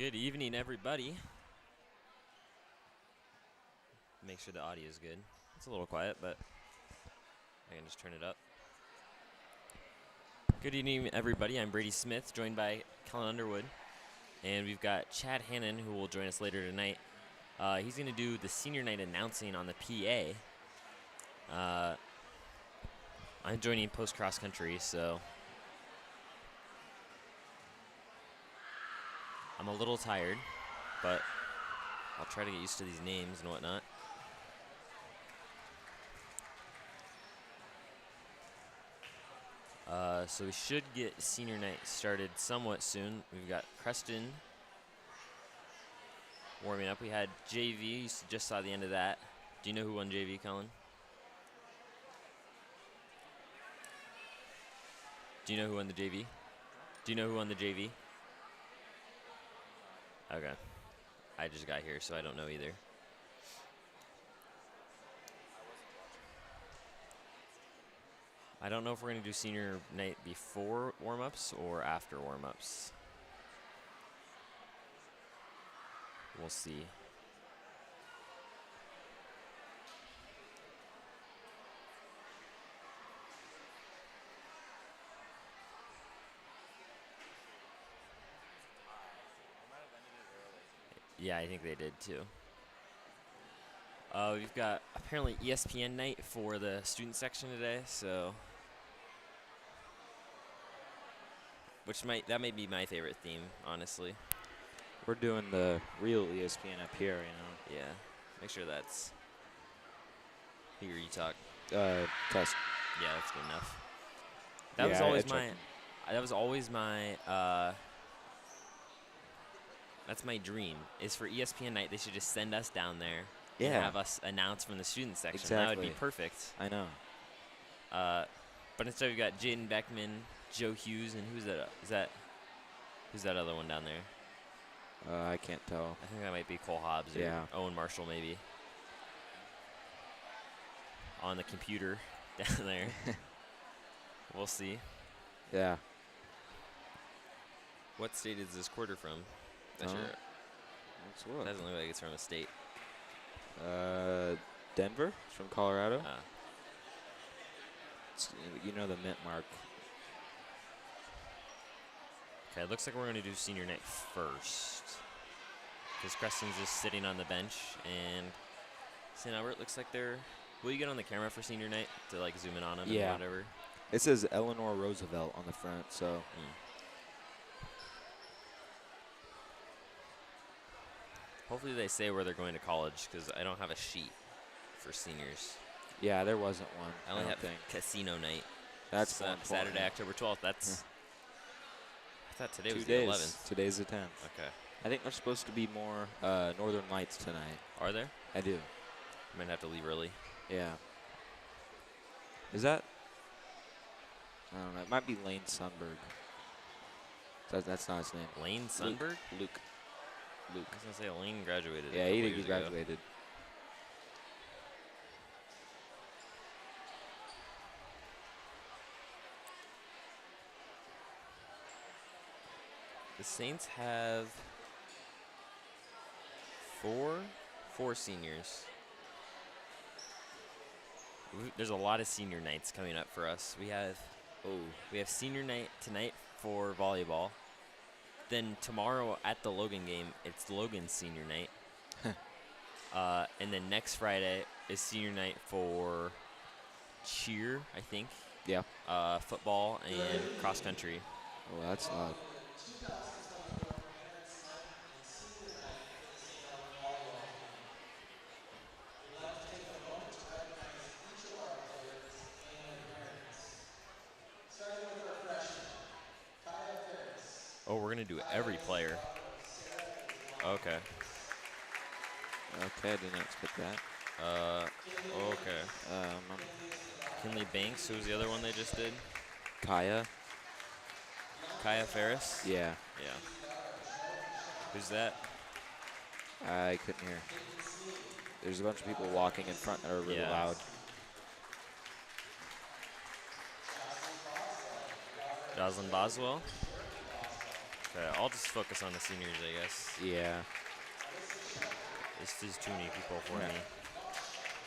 Good evening, everybody. Make sure the audio is good. It's a little quiet, but I can just turn it up. Good evening, everybody. I'm Brady Smith, joined by Kellen Underwood. And we've got Chad Hannon, who will join us later tonight. He's going to do the senior night announcing on the PA. I'm joining post cross country, so I'm a little tired, but I'll try to get used to these names and whatnot. So we should get senior night started somewhat soon. We've got Creston warming up. We had JV, you just saw the end of that. Do you know who won JV, Colin? Do you know who won the JV? Do you know who won the JV? Okay. I just got here, so I don't know either. I don't know if we're going to do senior night before warm-ups or after warm-ups. We'll see. Yeah, I think they did too. We've got apparently ESPN night for the student section today, so that may be my favorite theme, honestly. We're doing the real ESPN up here, you know. Yeah, make sure that's. Here you talk. Test. Yeah, that's good enough. That was always my. That was always my. That's my dream. Is for ESPN night, they should just send us down there. Yeah. And have us announce from the student section. Exactly. That would be perfect. I know. But instead we've got Jaden Beckman, Joe Hughes, and who's that? Who's that other one down there? I can't tell. I think that might be Cole Hobbs or Owen Marshall maybe. On the computer down there. We'll see. Yeah. What state is this quarter from? Let's look. Doesn't look like it's from a state. Denver? It's from Colorado. You know the mint mark. Okay, it looks like we're going to do senior night first. Because Creston's just sitting on the bench. And St. Albert looks like they're... Will you get on the camera for senior night to like zoom in on them and whatever? It says Eleanor Roosevelt on the front, so... Hopefully they say where they're going to college, because I don't have a sheet for seniors. Yeah, there wasn't one. I only have casino night. That's Saturday, October 12th. That's. I thought today was the 11th. Today's the 10th. Okay. I think there's supposed to be more Northern Lights tonight. Are there? I do. I might have to leave early. Yeah. Is that? I don't know. It might be Lane Sundberg. That's not his name. Lane Sundberg? Luke. I was going to say Lane graduated. Yeah, he graduated. The Saints have four seniors. There's a lot of senior nights coming up for us. We have senior night tonight for volleyball. Then tomorrow at the Logan game, it's Logan's senior night. And then next Friday is senior night for cheer, I think. Yeah. Football and cross country. Oh, that's loud. Oh, we're going to do every player. Okay. Okay, I did not expect that. Okay. Kinley Banks, who was the other one they just did? Kaya Ferris? Yeah. Yeah. Who's that? I couldn't hear. There's a bunch of people walking in front that are really loud. Jocelyn Boswell. Okay, I'll just focus on the seniors, I guess. Yeah. This is too many people for Yeah. me.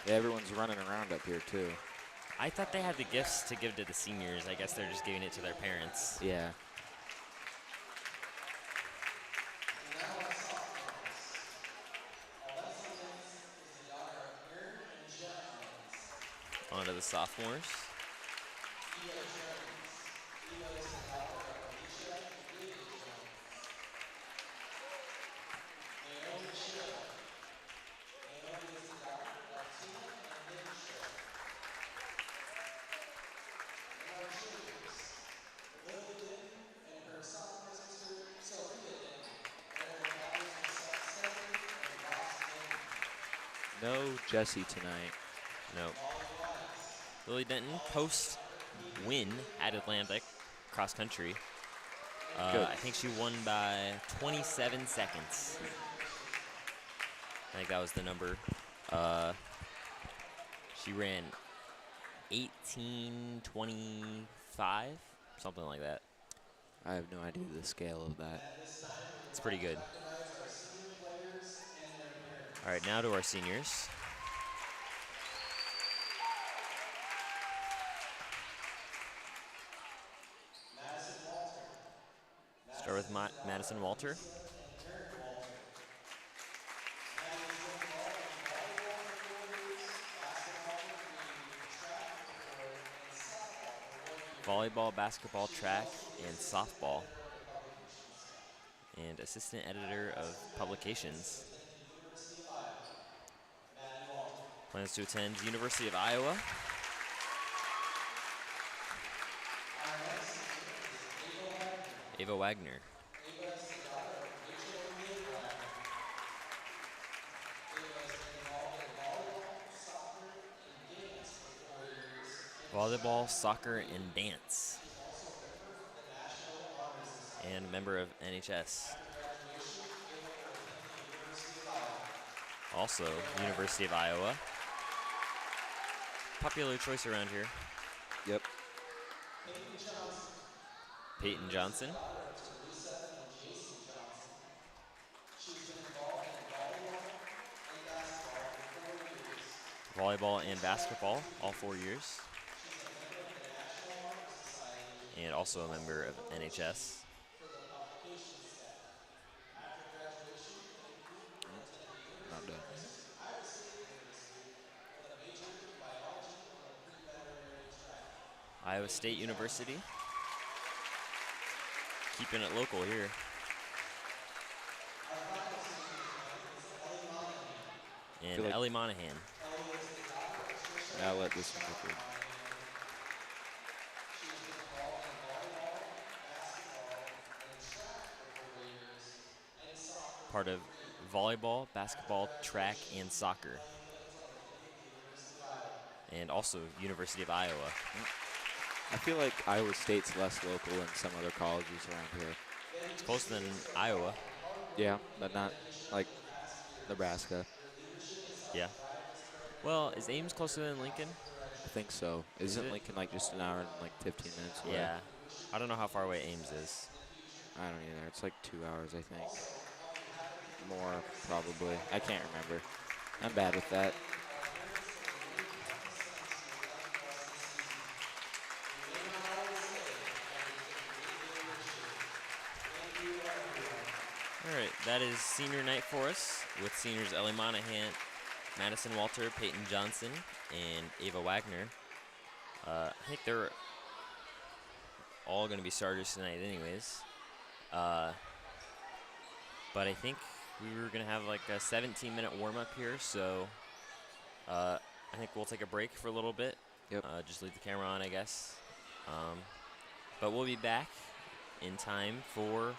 Yeah, everyone's running around up here, too. I thought they had the gifts to give to the seniors. I guess they're just giving it to their parents. Yeah. On to the sophomores. No Jesse tonight. No. Lily Denton post win at Atlantic cross country. I think she won by 27 seconds. I think that was the number. She ran 18:25, something like that. I have no idea the scale of that. It's pretty good. All right, now to our seniors. Start with Madison Walter. Volleyball, basketball, track, and softball. And assistant editor of publications. Plans to attend University of Iowa. Ava Wagner. Volleyball, soccer, and dance. And a member of NHS. Also, University of Iowa. Popular choice around here. Yep. Peyton Johnson. Volleyball and basketball, all 4 years. And also a member of NHS. Not done. Iowa State University. Keeping it local here. And Feel like Ellie Monahan. I'll let this one go through. Part of volleyball, basketball, track, and soccer. And also University of Iowa. I feel like Iowa State's less local than some other colleges around here. It's closer than Iowa. Yeah, but not like Nebraska. Yeah. Well, is Ames closer than Lincoln? I think so. Is Isn't it? Lincoln like just an hour and like 15 minutes away? Yeah. I don't know how far away Ames is. I don't either. It's like 2 hours, I think. More, probably. I can't remember. I'm bad with that. All right, that is senior night for us with seniors Ellie Monahan, Madison Walter, Peyton Johnson, and Ava Wagner. I think they're all going to be starters tonight anyways. But I think we were going to have like a 17-minute warm-up here, so I think we'll take a break for a little bit. Yep. Just leave the camera on, I guess. But we'll be back in time for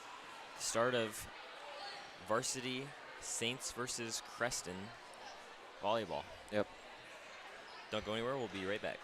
start of varsity Saints versus Creston volleyball. Yep. Don't go anywhere. We'll be right back.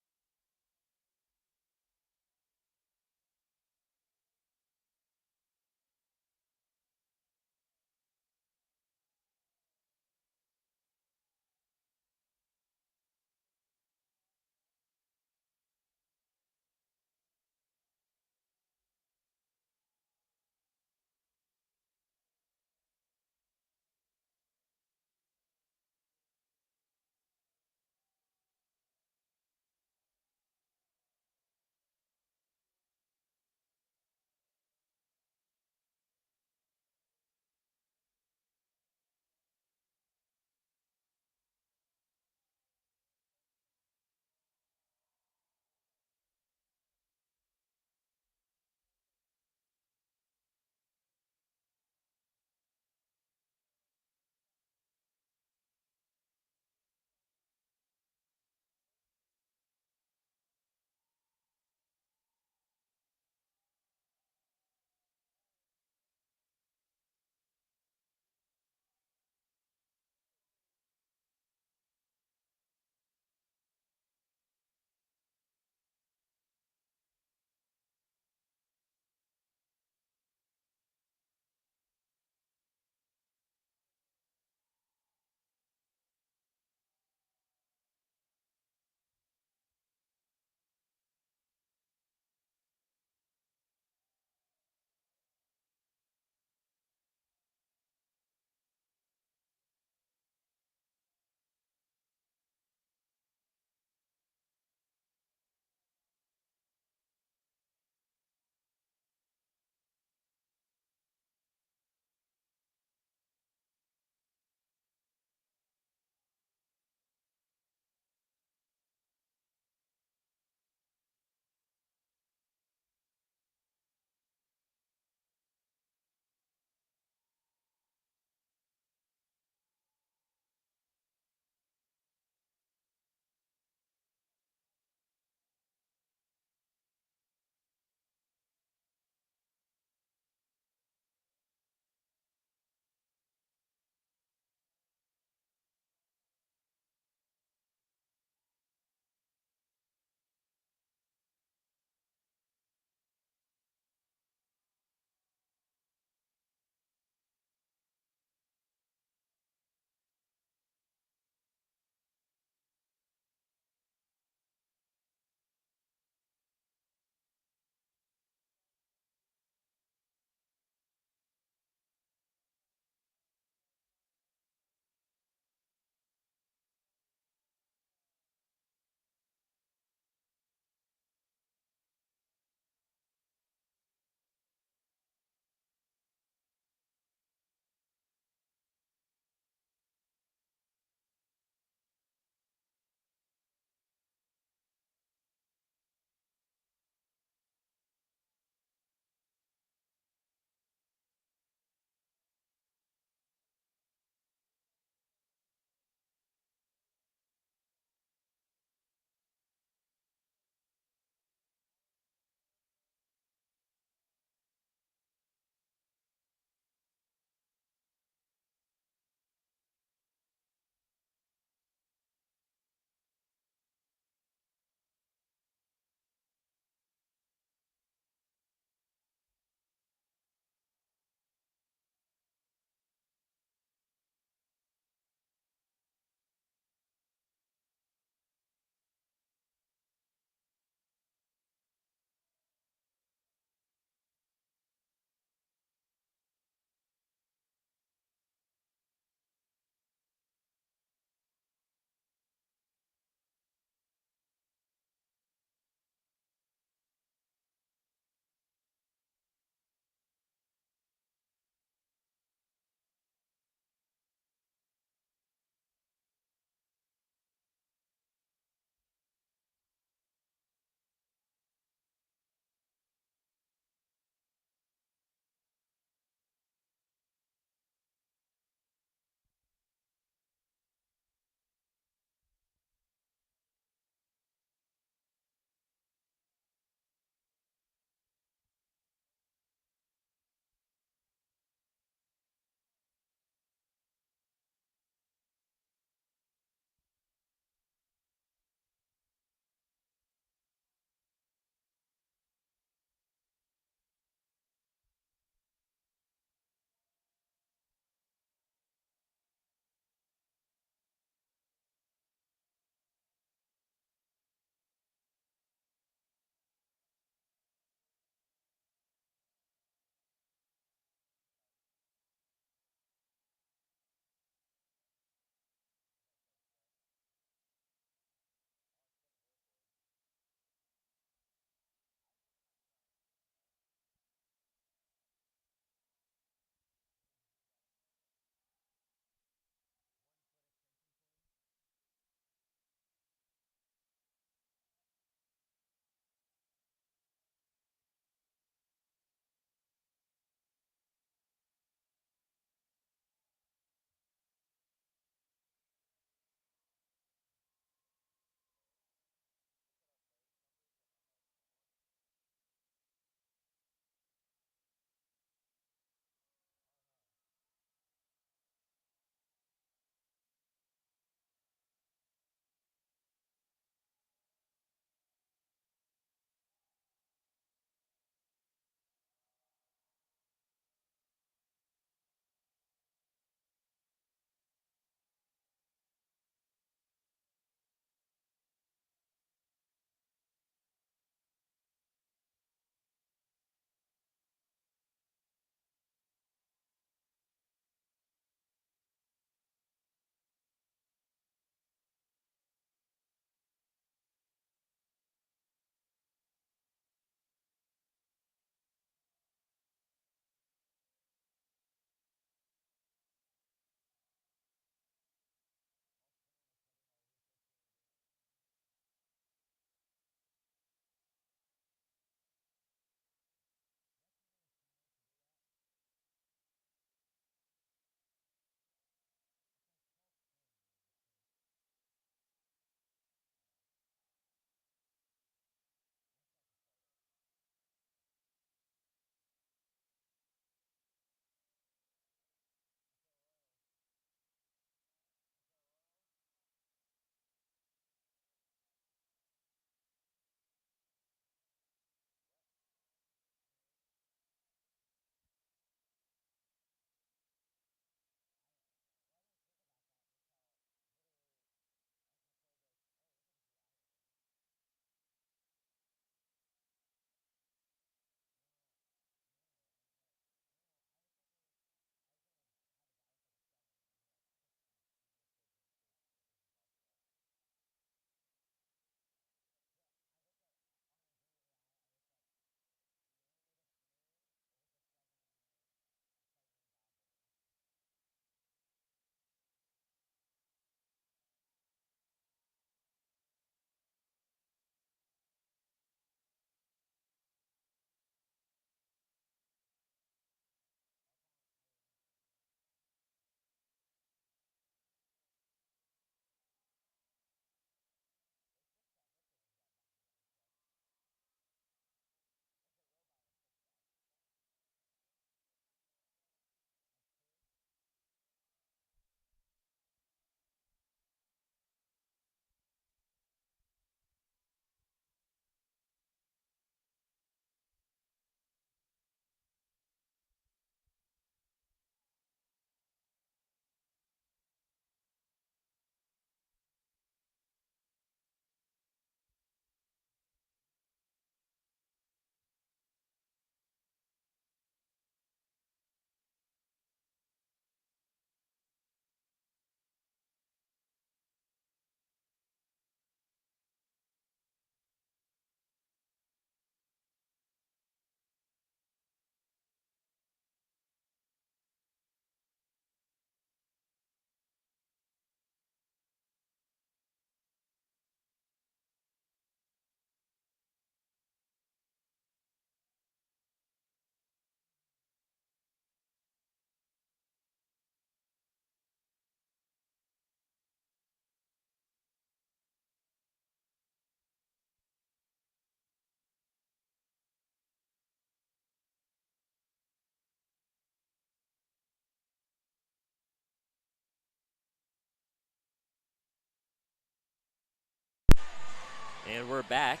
And we're back.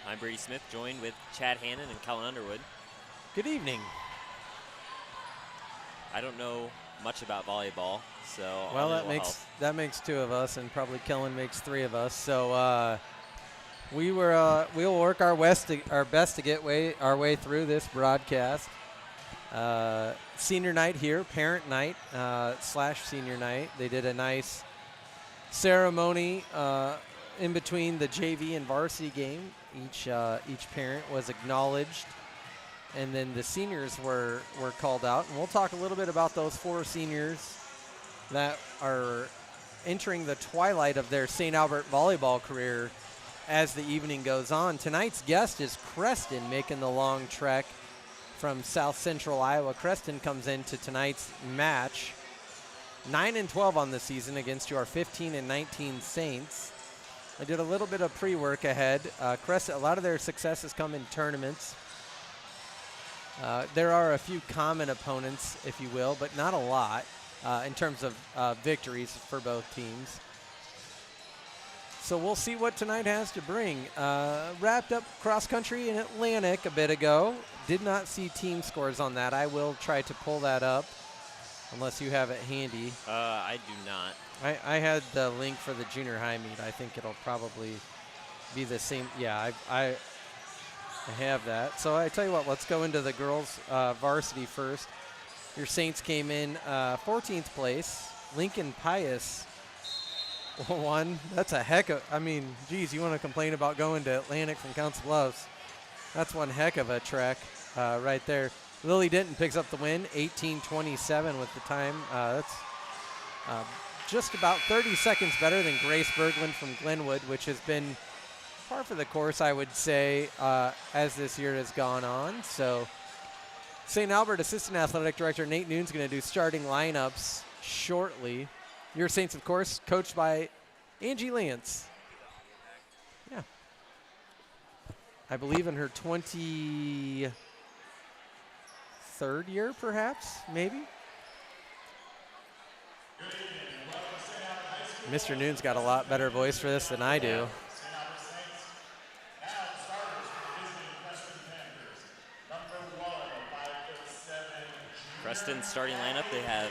I'm Brady Smith, joined with Chad Hannon and Kellen Underwood. Good evening. I don't know much about volleyball, so Well, Ollie will help. that makes two of us, and probably Kellen makes three of us. So we'll work our best to get our way through this broadcast. Senior night here, parent night / senior night. They did a nice ceremony in between the JV and varsity game. Each parent was acknowledged, and then the seniors were called out. And we'll talk a little bit about those 4 seniors that are entering the twilight of their St. Albert volleyball career as the evening goes on. Tonight's guest is Creston, making the long trek from South Central Iowa. Creston comes into tonight's match 9-12 on the season against your 15-19 Saints. I did a little bit of pre-work ahead. Creston, a lot of their successes come in tournaments. There are a few common opponents, if you will, but not a lot in terms of victories for both teams. So we'll see what tonight has to bring. Wrapped up cross country in Atlantic a bit ago. Did not see team scores on that. I will try to pull that up unless you have it handy. I do not. I had the link for the junior high meet. I think it'll probably be the same. Yeah, I have that. So I tell you what, let's go into the girls varsity first. Your Saints came in 14th place. Lincoln Pius won. That's a heck of, geez, you want to complain about going to Atlantic from Council Bluffs. That's one heck of a trek right there. Lily Denton picks up the win, 18:27 with the time. That's just about 30 seconds better than Grace Berglund from Glenwood, which has been par for the course, I would say, as this year has gone on. So St. Albert Assistant Athletic Director Nate Noon's going to do starting lineups shortly. Your Saints, of course, coached by Angie Lance. Yeah. I believe in her 23rd year, perhaps, maybe. Mr. Noon's got a lot better voice for this than I do. Creston starting lineup, they have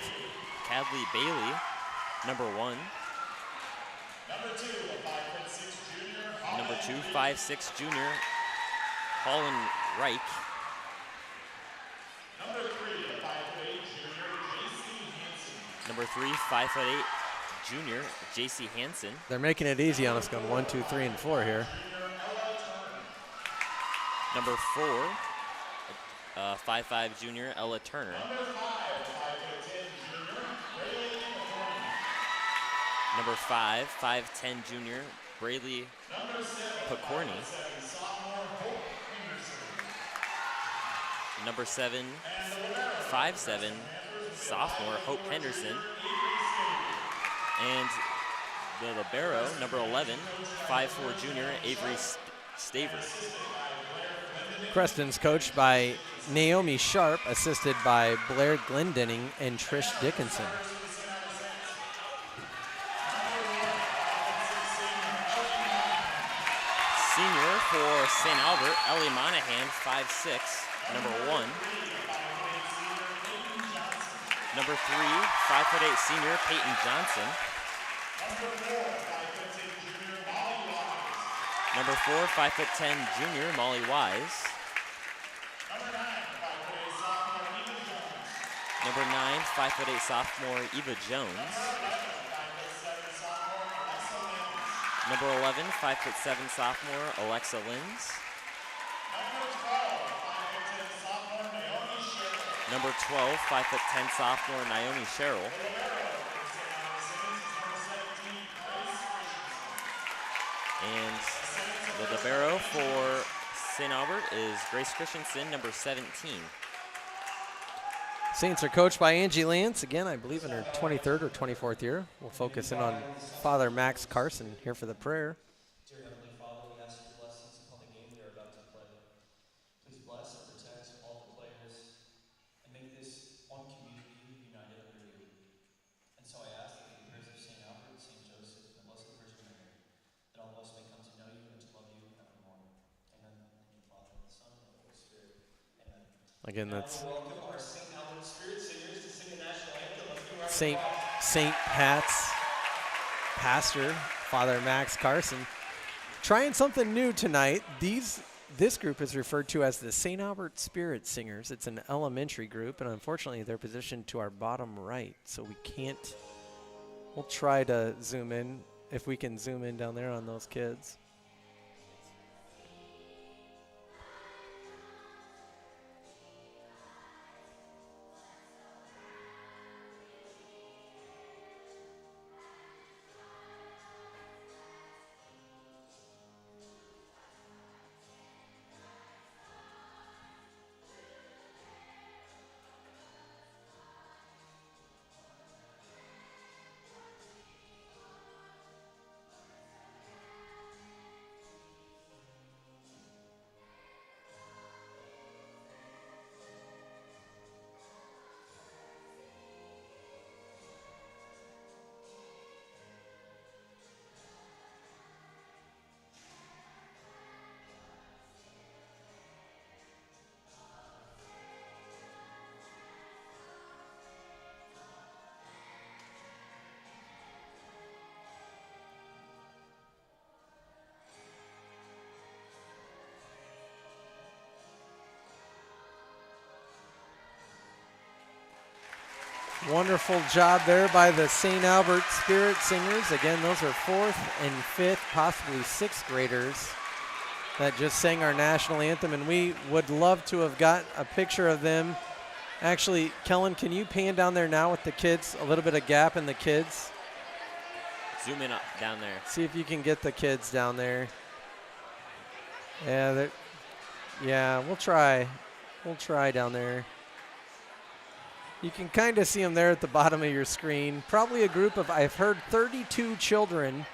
Cadley Bailey, number 1. Number 2, 5'6" junior, Colin Reich. Number 3, 5'8" junior, J.C. Hansen. They're making it easy on us, going 1, 2, 3, and 4 here. Number 4, 5'5" junior, Ella Turner. Number 5, 5'10" junior, Braylee Picorni. Number 7, 5'7", sophomore, Hope Henderson. And the libero, number 11, 5'4" junior, Avery Staver. Creston's coached by Naomi Sharp, assisted by Blair Glendenning and Trish Dickinson. Senior for St. Albert, Ellie Monahan, 5'6", number 1. Number 3, 5'8" senior, Peyton Johnson. Number 4, 5'10" junior, Molly Wise. Number 9, 5'8" sophomore, Eva Jones. Number 11, 5'7" sophomore, Alexa Lins. Number 12, 5'10" sophomore, Naomi Sherrill. And the libero for St. Albert is Grace Christensen, number 17. Saints are coached by Angie Lance, again, I believe in her 23rd or 24th year. We'll focus in on Father Max Carson here for the prayer. Dear Heavenly Father, we ask your blessings upon the game we are about to play. Please bless and protect all the players and make this one community united under you. And so I ask that through the prayers of St. Albert, St. Joseph, and the Blessed Virgin Mary, that all of us may come to know you and to love Again, Now that's we'll welcome our St. Albert Spirit Singers to sing the national anthem. Let's give a round of St. applause. St. Pat's pastor, Father Max Carson, trying something new tonight. This group is referred to as the St. Albert Spirit Singers. It's an elementary group, and unfortunately, they're positioned to our bottom right, so we can't. We'll try to zoom in if we can zoom in down there on those kids. Wonderful job there by the St. Albert Spirit Singers. Again, those are 4th and 5th, possibly 6th graders that just sang our national anthem, and we would love to have got a picture of them. Actually, Kellen, can you pan down there now with the kids, a little bit of gap in the kids? Zoom in up down there. See if you can get the kids down there. Yeah, we'll try. We'll try down there. You can kind of see them there at the bottom of your screen. Probably a group of, I've heard, 32 children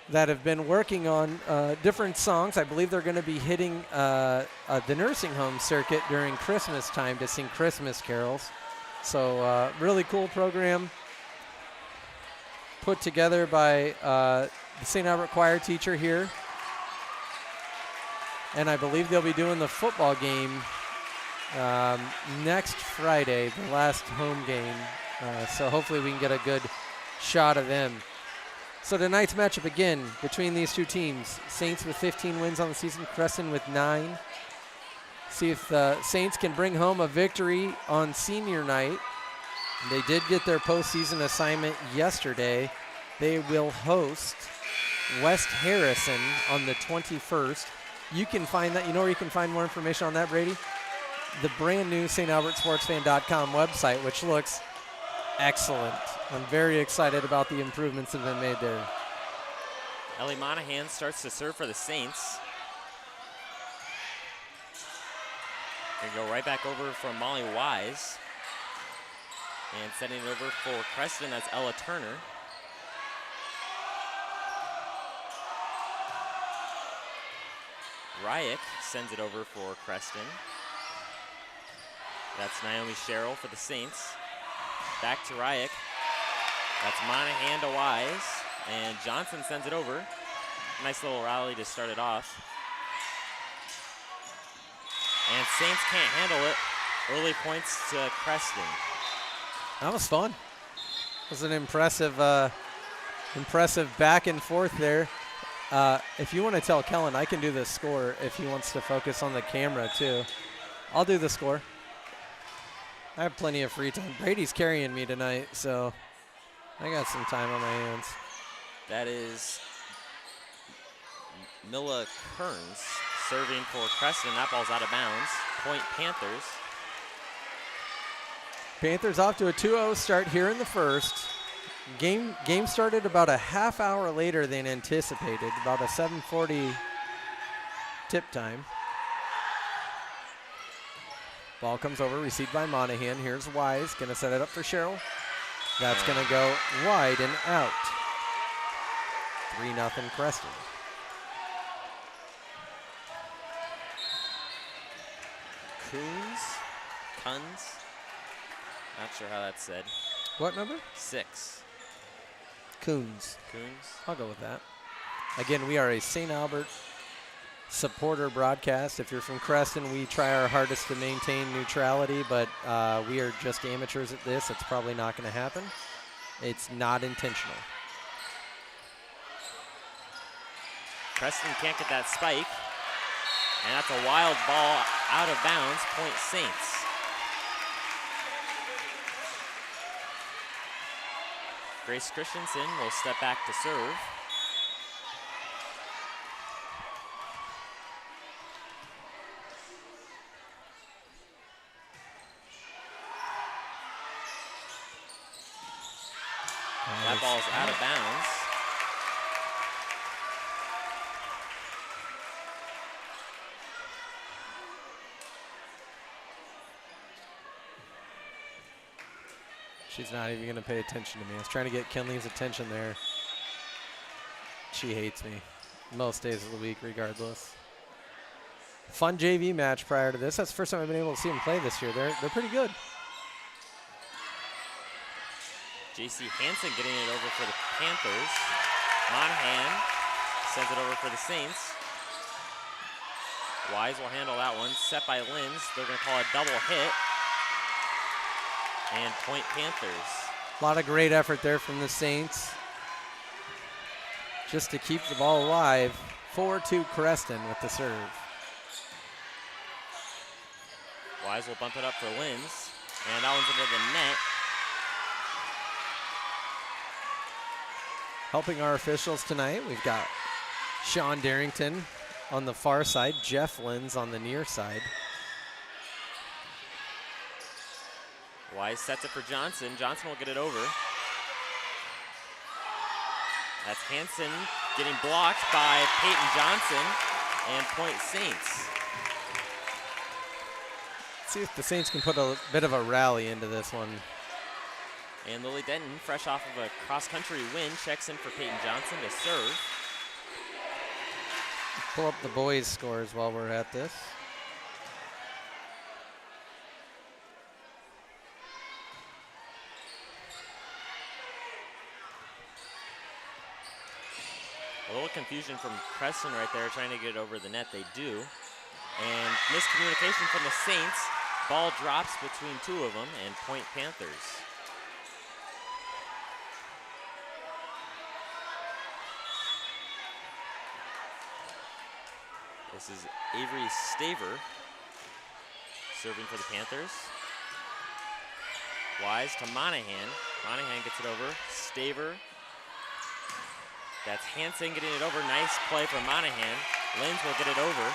that have been working on different songs. I believe they're going to be hitting the nursing home circuit during Christmas time to sing Christmas carols. So really cool program put together by the St. Albert choir teacher here. And I believe they'll be doing the football game next Friday, the last home game. So hopefully we can get a good shot of them. So tonight's matchup again between these two teams. Saints with 15 wins on the season, Creston with 9. See if the Saints can bring home a victory on senior night. They did get their postseason assignment yesterday. They will host West Harrison on the 21st. You can find that. You know where you can find more information on that, Brady? The brand new StAlbertSportsFan.com website, which looks excellent. I'm very excited about the improvements that have been made there. Ellie Monahan starts to serve for the Saints. Gonna go right back over from Molly Wise. And setting it over for Creston, that's Ella Turner. Ryak sends it over for Creston. That's Naomi Sherrill for the Saints. Back to Ryak. That's Monahan to Wise. And Johnson sends it over. Nice little rally to start it off. And Saints can't handle it. Early points to Creston. That was fun. It was an impressive back and forth there. If you want to tell Kellen, I can do the score if he wants to focus on the camera too. I'll do the score. I have plenty of free time. Brady's carrying me tonight, so I got some time on my hands. That is Milla Kearns serving for Creston. That ball's out of bounds. Point Panthers. Panthers off to a 2-0 start here in the first. Game started about a half hour later than anticipated, about a 7:40 tip time. Ball comes over, received by Monahan. Here's Wise, gonna set it up for Sherrill. That's gonna go wide and out. 3-0 Creston. Kuns? Not sure how that's said. What number? 6. Coons. Coons? I'll go with that. Again, we are a St. Albert supporter broadcast. If you're from Creston, we try our hardest to maintain neutrality, but we are just amateurs at this. It's probably not going to happen. It's not intentional. Creston can't get that spike. And that's a wild ball out of bounds, point Saints. Grace Christensen will step back to serve. That ball's out of bounds. She's not even going to pay attention to me. I was trying to get Kenley's attention there. She hates me most days of the week regardless. Fun JV match prior to this. That's the first time I've been able to see them play this year. They're pretty good. JC Hansen getting it over for the Panthers. Monahan sends it over for the Saints. Wise will handle that one. Set by Linz. They're going to call a double hit. And point Panthers. A lot of great effort there from the Saints. Just to keep the ball alive. 4-2 Creston with the serve. Wise will bump it up for Linz. And that one's into the net. Helping our officials tonight, we've got Sean Darrington on the far side, Jeff Linz on the near side. Wise sets it for Johnson. Johnson will get it over. That's Hansen getting blocked by Peyton Johnson, and point Saints. See if the Saints can put a bit of a rally into this one. And Lily Denton, fresh off of a cross-country win, checks in for Peyton Johnson to serve. Pull up the boys' scores while we're at this. A little confusion from Creston right there, trying to get it over the net. They do. And miscommunication from the Saints. Ball drops between two of them, and point Panthers. This is Avery Staver serving for the Panthers. Wise to Monahan. Monahan gets it over. Staver. That's Hansen getting it over. Nice play for Monahan. Linz will get it over.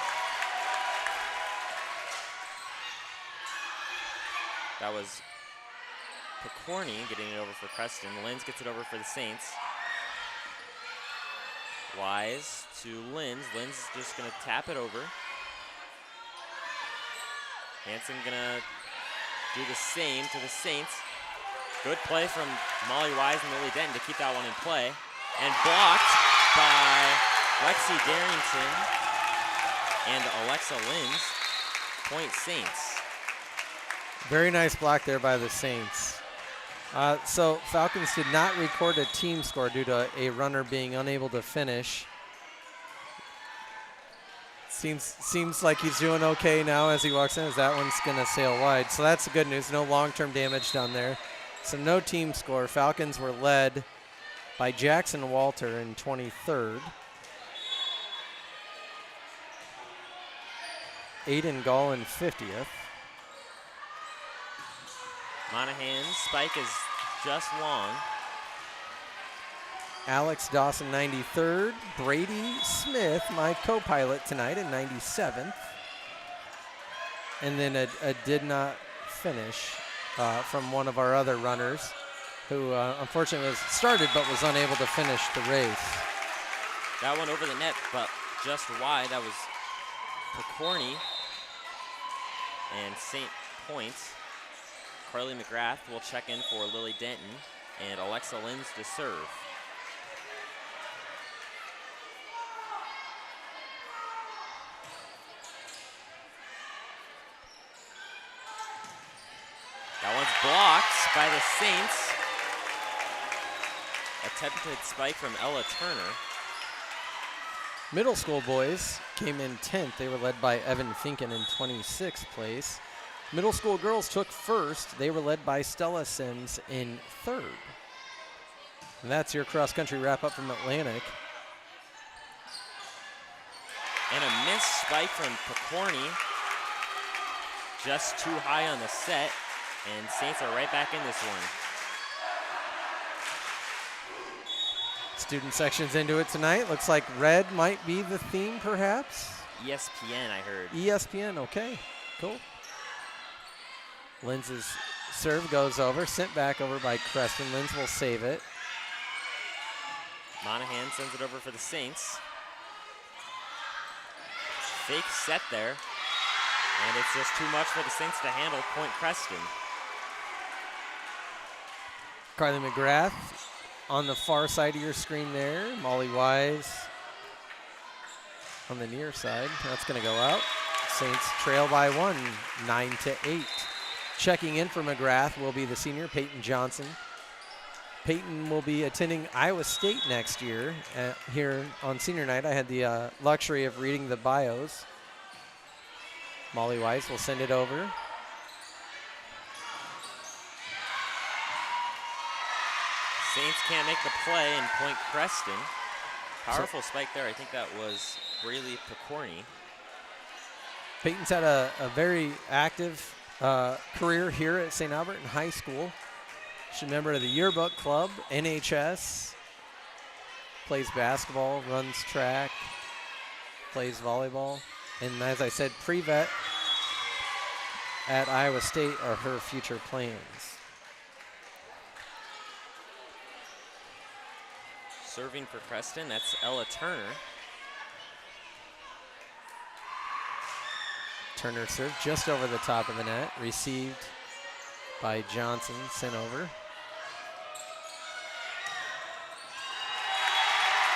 That was Picorni getting it over for Creston. Linz gets it over for the Saints. Wise to Linz. Linz is just going to tap it over. Hansen going to do the same to the Saints. Good play from Molly Wise and Lily Denton to keep that one in play. And blocked by Lexi Darrington and Alexa Linz. Point Saints. Very nice block there by the Saints. So Falcons did not record a team score due to a runner being unable to finish. Seems like he's doing okay now as he walks in, as that one's going to sail wide. So that's the good news. No long-term damage down there. So no team score. Falcons were led by Jackson Walter in 23rd. Aiden Gall in 50th. Monahan's spike is just long. Alex Dawson 93rd. Brady Smith, my co-pilot tonight, in 97th. And then a did not finish from one of our other runners, who unfortunately was started but was unable to finish the race. That one over the net, but just wide. That was Picorni and St. Points. Carly McGrath will check in for Lily Denton and Alexa Linz to serve. That one's blocked by the Saints. Attempted spike from Ella Turner. Middle school boys came in 10th. They were led by Evan Finken in 26th place. Middle school girls took first. They were led by Stella Sims in 3rd. And that's your cross-country wrap-up from Atlantic. And a missed spike from Picorni. Just too high on the set. And Saints are right back in this one. Student section's into it tonight. Looks like red might be the theme, perhaps. ESPN, I heard. ESPN, okay, cool. Linz's serve goes over, sent back over by Creston. Linz will save it. Monahan sends it over for the Saints. Fake set there. And it's just too much for the Saints to handle. Point Creston. Carly McGrath on the far side of your screen there. Molly Wise on the near side. That's going to go out. Saints trail by 1, 9-8. Checking in for McGrath will be the senior, Peyton Johnson. Peyton will be attending Iowa State next year. Here on senior night, I had the luxury of reading the bios. Molly Wise will send it over. Saints can't make the play and point Creston. Powerful spike there. I think that was Braylee Picorni. Peyton's had a very active career here at St. Albert in high school. She's a member of the yearbook club, NHS, plays basketball, runs track, plays volleyball. And as I said, pre-vet at Iowa State are her future plans. Serving for Creston, that's Ella Turner. Turner serve just over the top of the net, received by Johnson, sent over.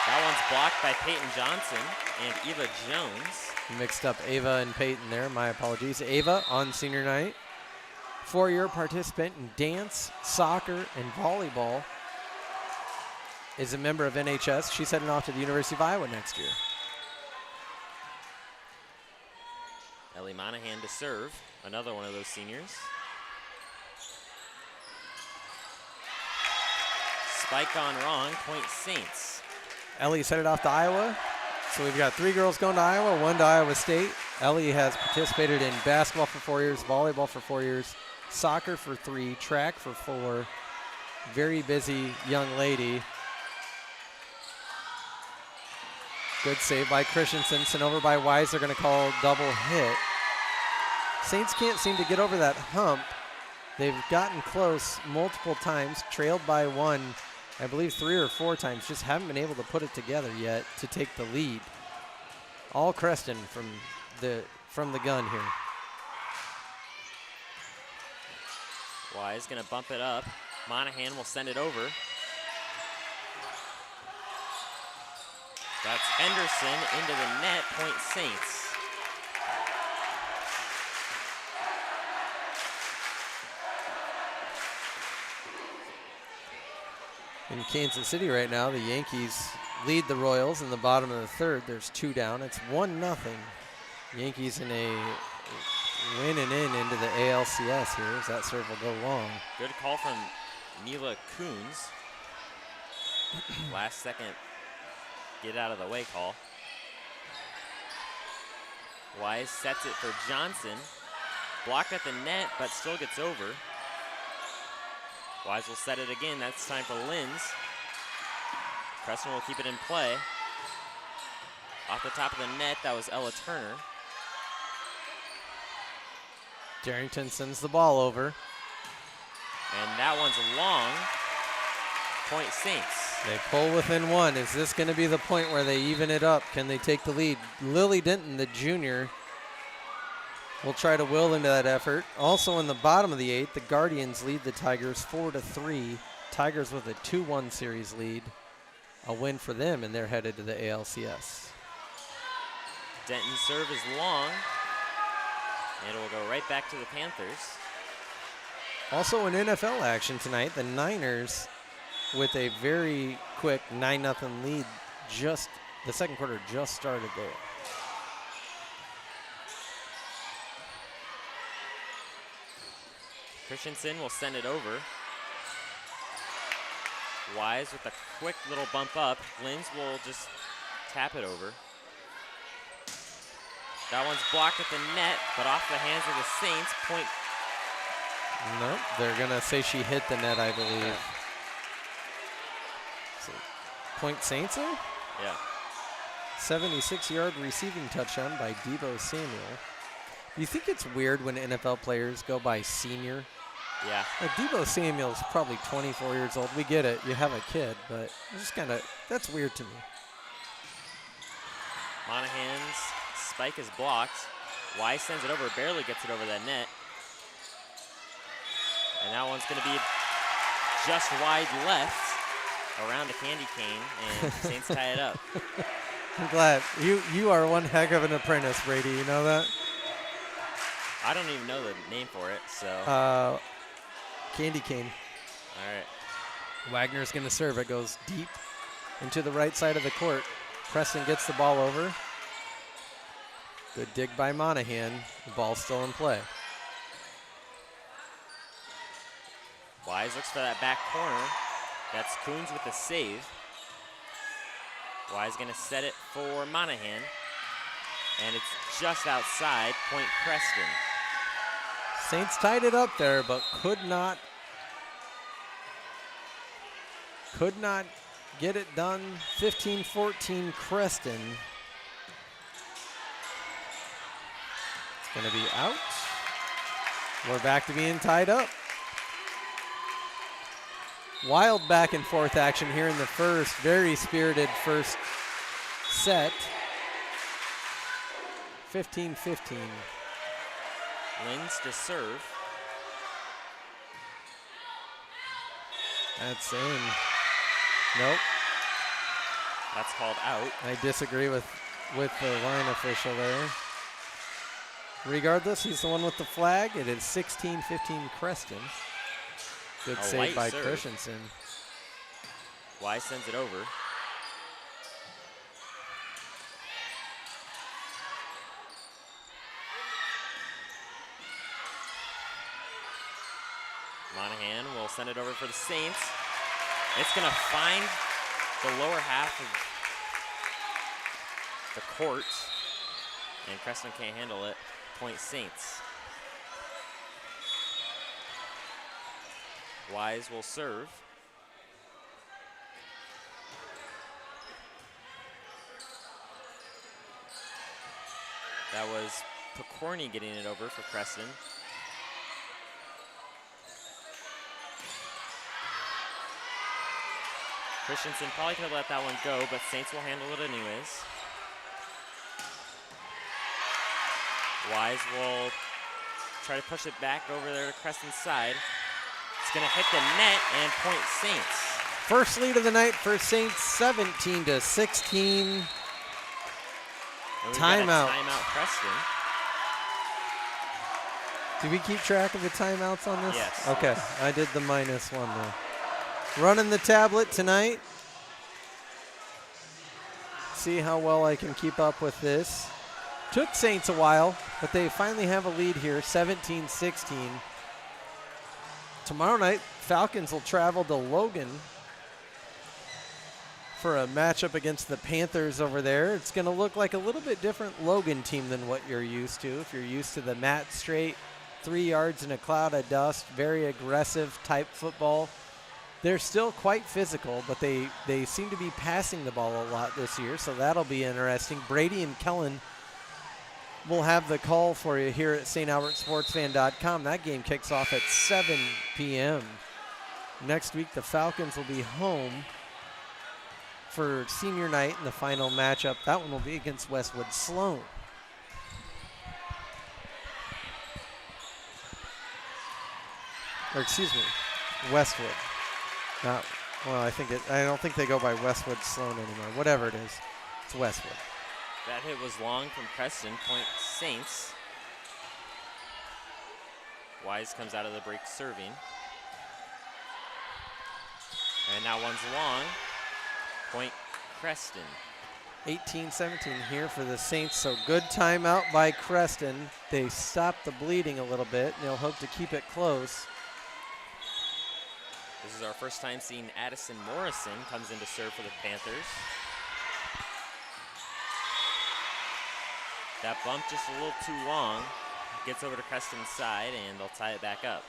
That one's blocked by Peyton Johnson and Eva Jones. Mixed up Ava and Peyton there, my apologies. Ava on senior night, 4-year participant in dance, soccer, and volleyball. Is a member of NHS. She's heading off to the University of Iowa next year. Ellie Monahan to serve, another one of those seniors. Spike gone wrong, point Saints. Ellie's headed off to Iowa. So we've got 3 girls going to Iowa, 1 to Iowa State. Ellie has participated in basketball for 4 years, volleyball for 4 years, soccer for 3, track for 4. Very busy young lady. Good save by Christensen, sent over by Wise. They're going to call double hit. Saints can't seem to get over that hump. They've gotten close multiple times, trailed by 1, I believe 3 or 4 times, just haven't been able to put it together yet to take the lead. All Creston from the gun here. Wise gonna bump it up. Monahan will send it over. That's Henderson into the net, point Saints. In Kansas City right now, the Yankees lead the Royals in the bottom of the 3rd. There's 2 down. It's 1-0. Yankees in a winning into the ALCS here as that serve will go long. Good call from Neela Coons. Last second get out of the way call. Wise sets it for Johnson. Blocked at the net, but still gets over. Wise will set it again. That's time for Linz. Creston will keep it in play. Off the top of the net, that was Ella Turner. Darrington sends the ball over. And that one's long. Point Saints. They pull within 1. Is this going to be the point where they even it up? Can they take the lead? Lily Denton, the junior, will try to will into that effort. Also in the bottom of the 8th, the Guardians lead the Tigers 4-3. Tigers with a 2-1 series lead. A win for them, and they're headed to the ALCS. Denton's serve is long. And it will go right back to the Panthers. Also in NFL action tonight, the Niners with a very quick 9-0 lead just The second quarter just started there. Christensen will send it over. Wise with a quick little bump up. Linz will just tap it over. That one's blocked at the net, but off the hands of the Saints. Point. No, they're going to say she hit the net, I believe. Okay. So, point Saints there? Yeah. 76-yard receiving touchdown by Devo Samuel. Do you think it's weird when NFL players go by senior? Yeah. Like Devo Samuel's probably 24 years old. We get it. You have a kid, but it's just kind of, that's weird to me. Monahan's spike is blocked. Wise sends it over, barely gets it over that net. And that one's going to be just wide left around the candy cane, and Saints tie it up. I'm glad. You are one heck of an apprentice, Brady. You know that? I don't even know the name for it, so. Candy cane. All right. Wagner's going to serve. It goes deep into the right side of the court. Creston gets the ball over. Good dig by Monahan. The ball's still in play. Wise looks for that back corner. That's Coons with the save. Wise gonna set it for Monahan. And it's just outside, point Creston. Saints tied it up there, but could not get it done. 15-14 Creston. It's gonna be out. We're back to being tied up. Wild back and forth action here in the first. Very spirited first set. 15-15. Linz to serve. That's in. Nope. That's called out. I disagree with the line official there. Regardless, he's the one with the flag. It is 16-15 Creston. Good A save light by serve. Christensen. Wise sends it over. Monahan will send it over for the Saints. It's going to find the lower half of the court, and Creston can't handle it. Point Saints. Wise will serve. That was Picorni getting it over for Creston. Christensen probably could have let that one go, but Saints will handle it anyways. Wise will try to push it back over there to Creston's side. It's going to hit the net and point Saints. First lead of the night for Saints, 17-16. Timeout. Timeout, Creston. Do we keep track of the timeouts on this? Yes. Okay, Yes. I did the -1 though. Running the tablet tonight. See how well I can keep up with this. Took Saints a while, but they finally have a lead here, 17-16. Tomorrow night, Falcons will travel to Logan for a matchup against the Panthers over there. It's going to look like a little bit different Logan team than what you're used to. If you're used to the mat straight, 3 yards in a cloud of dust, very aggressive type football. They're still quite physical, but they seem to be passing the ball a lot this year, so that'll be interesting. Brady and Kellen will have the call for you here at StAlbertSportsFan.com. That game kicks off at 7 p.m. Next week, the Falcons will be home for senior night in the final matchup. That one will be against Westwood Sloan. Or excuse me, Westwood. Not, well, I don't think they go by Westwood Sloan anymore. Whatever it is, it's Westwood. That hit was long from Creston, point Saints. Wise comes out of the break serving. And that one's long, point Creston. 18-17 here for the Saints, so good timeout by Creston. They stopped the bleeding a little bit, and they'll hope to keep it close. This is our first time seeing Addison Morrison comes in to serve for the Panthers. That bump just a little too long. Gets over to Creston's side, and they'll tie it back up.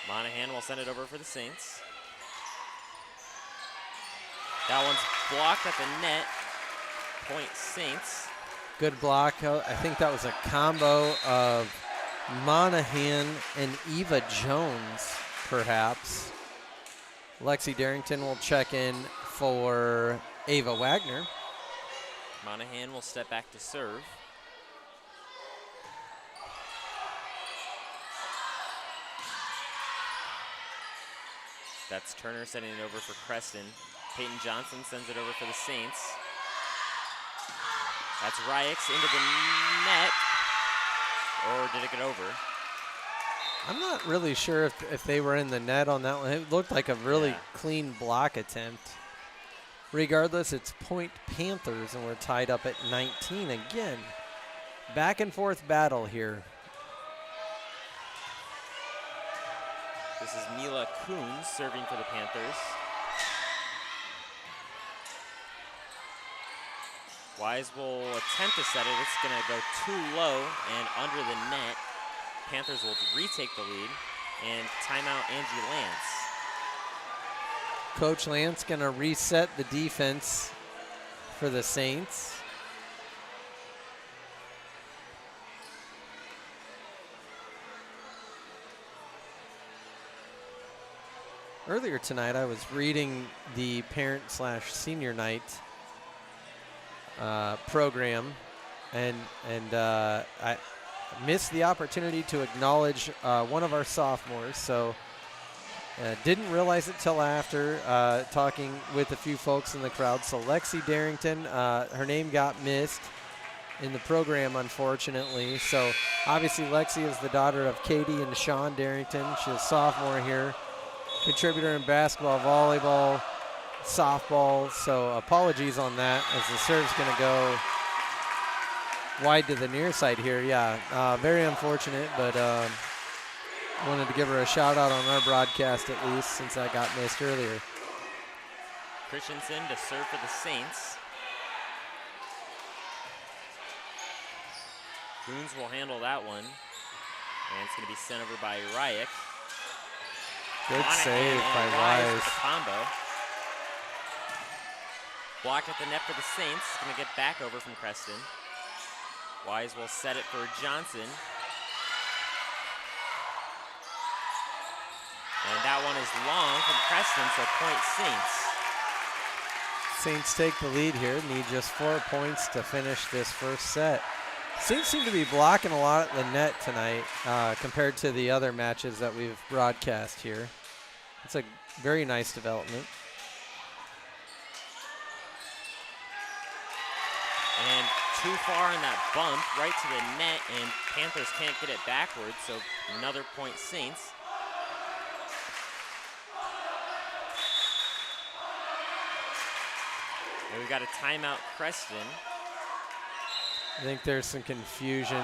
Monahan will send it over for the Saints. That one's blocked at the net. Point Saints. Good block. I think that was a combo of Monahan and Eva Jones, perhaps. Lexi Darrington will check in for Ava Wagner. Monahan will step back to serve. That's Turner sending it over for Creston. Peyton Johnson sends it over for the Saints. That's Ryix into the net. Or did it get over? I'm not really sure if they were in the net on that one. It looked like a really clean block attempt. Regardless, it's point Panthers, and we're tied up at 19 again. Back and forth battle here. This is Mila Coons serving for the Panthers. Wise will attempt to set it. It's going to go too low and under the net. Panthers will retake the lead. And timeout Angie Lance. Coach Lance going to reset the defense for the Saints. Earlier tonight, I was reading the parent/senior night program, and I missed the opportunity to acknowledge one of our sophomores. So didn't realize it till after talking with a few folks in the crowd. So Lexi Darrington, her name got missed in the program, unfortunately. So obviously Lexi is the daughter of Katie and Sean Darrington. She's a sophomore here. Contributor in basketball, volleyball, softball, so apologies on that as the serve's going to go wide to the near side here. Yeah, very unfortunate, but wanted to give her a shout out on our broadcast at least since that got missed earlier. Christensen to serve for the Saints. Coons will handle that one, and it's going to be sent over by Ryek. Good Monahan save by Wise. Wise. With the combo. Blocked at the net for the Saints. It's going to get back over from Creston. Wise will set it for Johnson. And that one is long from Creston, so point Saints. Saints take the lead here. Need just 4 points to finish this first set. Saints seem to be blocking a lot at the net tonight compared to the other matches that we've broadcast here. It's a very nice development. And too far on that bump, right to the net, and Panthers can't get it backwards, so another point Saints. And we've got a timeout Creston. I think there's some confusion.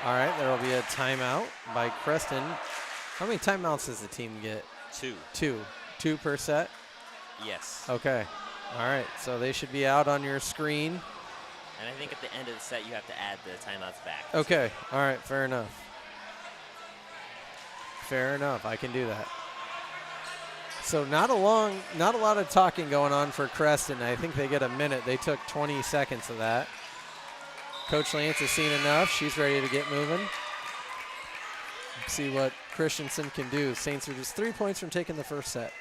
All right, there will be a timeout by Creston. How many timeouts does the team get? Two. Two per set? Yes. Okay. All right, so they should be out on your screen. And I think at the end of the set, you have to add the timeouts back. Okay, all right, fair enough. Fair enough, I can do that. So not a lot of talking going on for Creston. I think they get a minute. They took 20 seconds of that. Coach Lance has seen enough. She's ready to get moving. See what Christensen can do. Saints are just 3 points from taking the first set.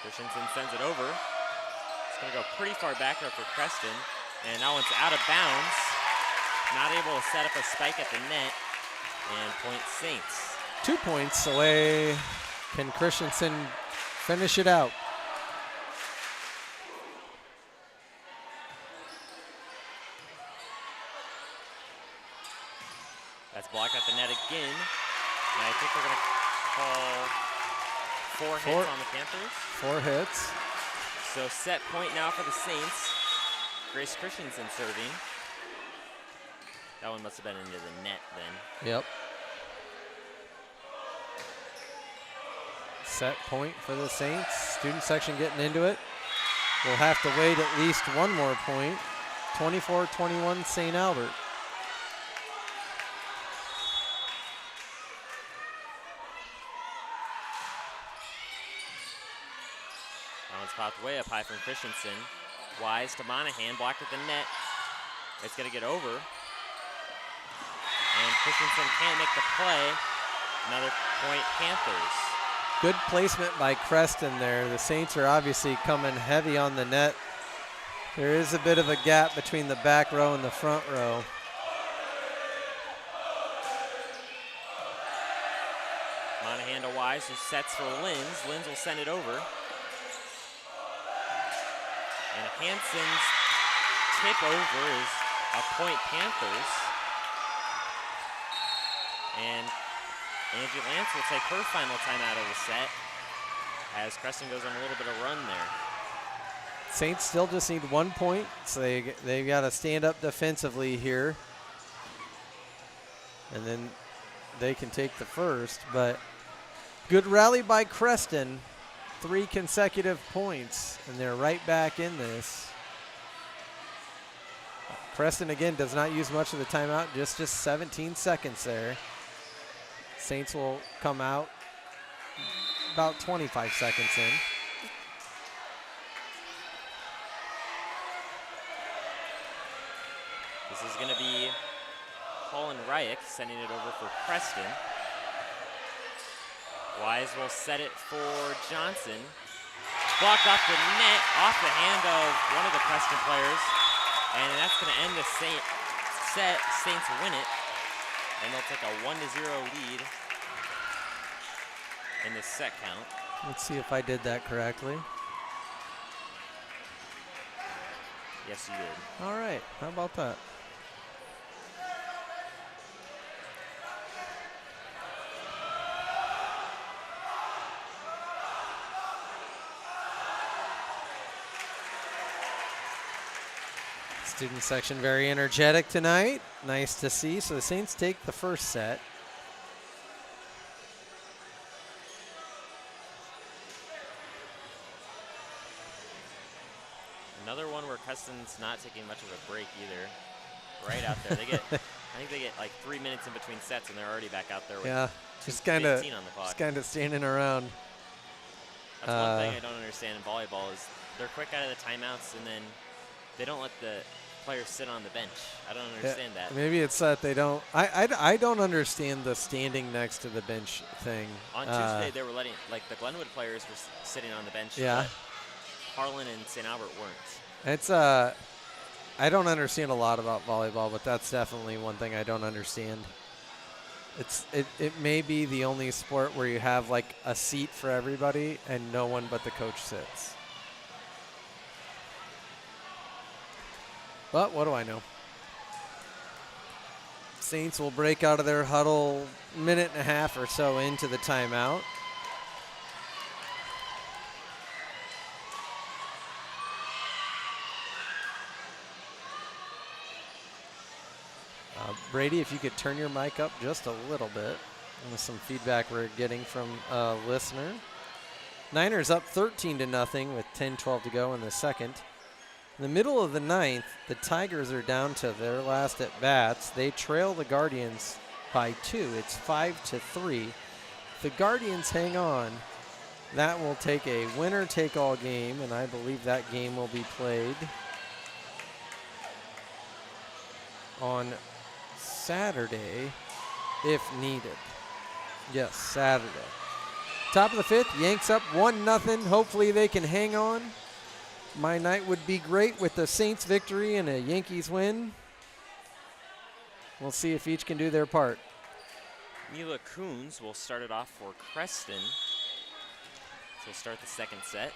Christensen sends it over. It's going to go pretty far back there for Creston. And that one's out of bounds. Not able to set up a spike at the net. And point Saints. 2 points away Can Christensen finish it out? That's blocked at the net again. And I think they're going to call 4 hits on the Panthers. 4 hits. So set point now for the Saints. Grace Christensen serving. That one must have been into the net then. Yep. Set point for the Saints. Student section getting into it. We'll have to wait at least one more point. 24-21 St. Albert. That one's popped way up high from Christensen. Wise to Monahan, blocked at the net. It's going to get over. And Christensen can't make the play. Another point, Panthers. Good placement by Creston there. The Saints are obviously coming heavy on the net. There is a bit of a gap between the back row and the front row. Monahan to Wise, who sets for Linz. Linz will send it over. And Hansen's tip over is a point, Panthers. And Angie Lance will take her final timeout of the set as Creston goes on a little bit of run there. Saints still just need 1 point, so they've got to stand up defensively here. And then they can take the first, but good rally by Creston. 3 consecutive points, and they're right back in this. Creston, again, does not use much of the timeout, just 17 seconds there. Saints will come out about 25 seconds in. This is going to be Colin Ryack sending it over for Creston. Wise will set it for Johnson. Blocked off the net, off the hand of one of the Creston players. And that's going to end the set. Saints win it. And they'll take a 1-0 lead in the set count. Let's see if I did that correctly. Yes, you did. All right, how about that? Student section very energetic tonight. Nice to see. So the Saints take the first set. Another one where Creston's not taking much of a break either. Right out there. They get, I think they get like 3 minutes in between sets, and they're already back out there with Yeah, just kind of 2:15 on the clock. just kind of standing around. That's one thing I don't understand in volleyball is they're quick out of the timeouts, and then they don't let the players sit on the bench. I don't understand that. Maybe it's that they don't. I don't understand the standing next to the bench thing. On Tuesday, they were letting, like the Glenwood players were sitting on the bench. Yeah. But Harlan and St. Albert weren't. It's I don't understand a lot about volleyball, but that's definitely one thing I don't understand. It may be the only sport where you have like a seat for everybody and no one but the coach sits. But what do I know? Saints will break out of their huddle minute and a half or so into the timeout. Brady, if you could turn your mic up just a little bit. With some feedback we're getting from a listener. Niners up 13-0 with 10-12 to go in the second. In the middle of the ninth, the Tigers are down to their last at-bats. They trail the Guardians by 2. It's 5-3. The Guardians hang on. That will take a winner-take-all game, and I believe that game will be played on Saturday if needed. Yes, Saturday. Top of the fifth, Yanks up 1-0. Hopefully they can hang on. My night would be great with the Saints victory and a Yankees win. We'll see if each can do their part. Mila Coons will start it off for Creston. So start the second set.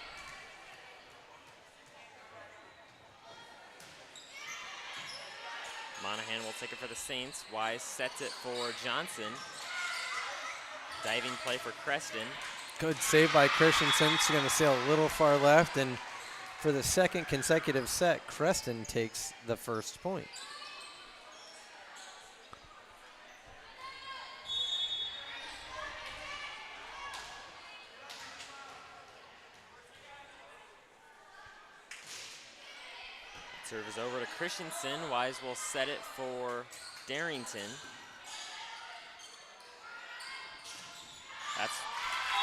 Monahan will take it for the Saints. Wise sets it for Johnson. Diving play for Creston. Good save by Christensen. She's going to sail a little far left, and for the second consecutive set, Creston takes the first point. Serve is over to Christensen. Wise will set it for Darrington. That's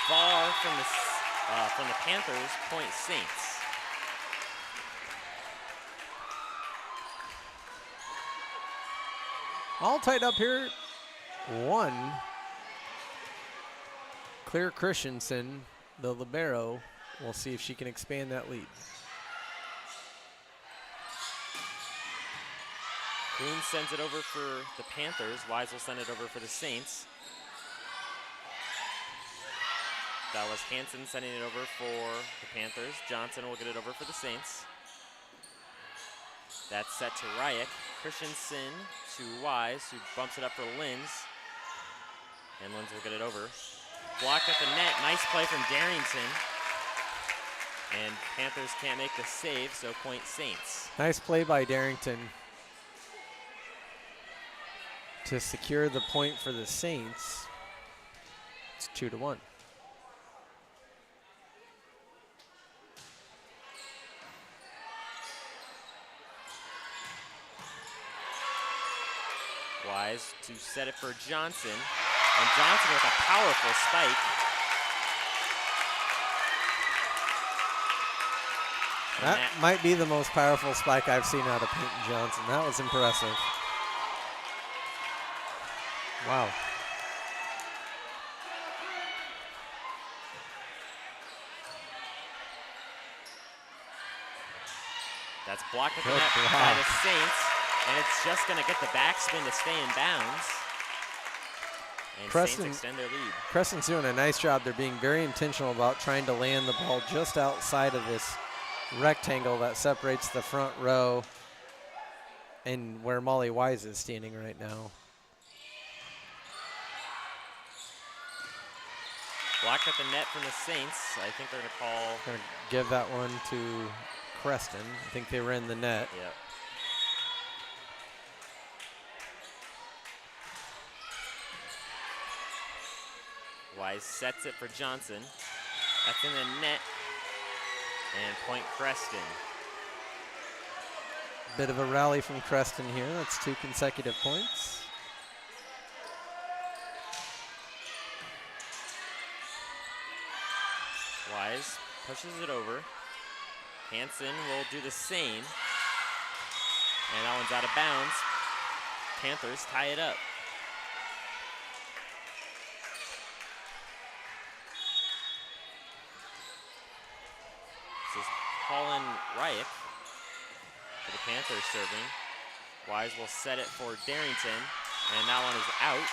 far from the Panthers. Point Saints. All tied up here. 1. Claire Christensen, the libero. We'll see if she can expand that lead. Boone sends it over for the Panthers. Wise will send it over for the Saints. That was Hansen sending it over for the Panthers. Johnson will get it over for the Saints. That's set to Ryak. Christensen to Wise, who bumps it up for Linz. And Linz will get it over. Blocked at the net. Nice play from Darrington. And Panthers can't make the save, so point Saints. Nice play by Darrington to secure the point for the Saints. It's 2-1. Wise to set it for Johnson. And Johnson with a powerful spike. That might be the most powerful spike I've seen out of Peyton Johnson. That was impressive. Wow. That's blocked at the Good net by block. the Saints. And it's just going to get the backspin to stay in bounds. And Creston- Saints extend their lead. Creston's doing a nice job. They're being very intentional about trying to land the ball just outside of this rectangle that separates the front row and where Molly Wise is standing right now. Blocked at the net from the Saints. I think they're going to call. Gonna give that one to Creston. I think they were in the net. Yep. Wise sets it for Johnson. That's in the net. And point Creston. Bit of a rally from Creston here. That's 2 consecutive points. Wise pushes it over. Hansen will do the same. And that one's out of bounds. Panthers tie it up. This is Colin Ryak for the Panthers serving. Wise will set it for Darrington. And that one is out.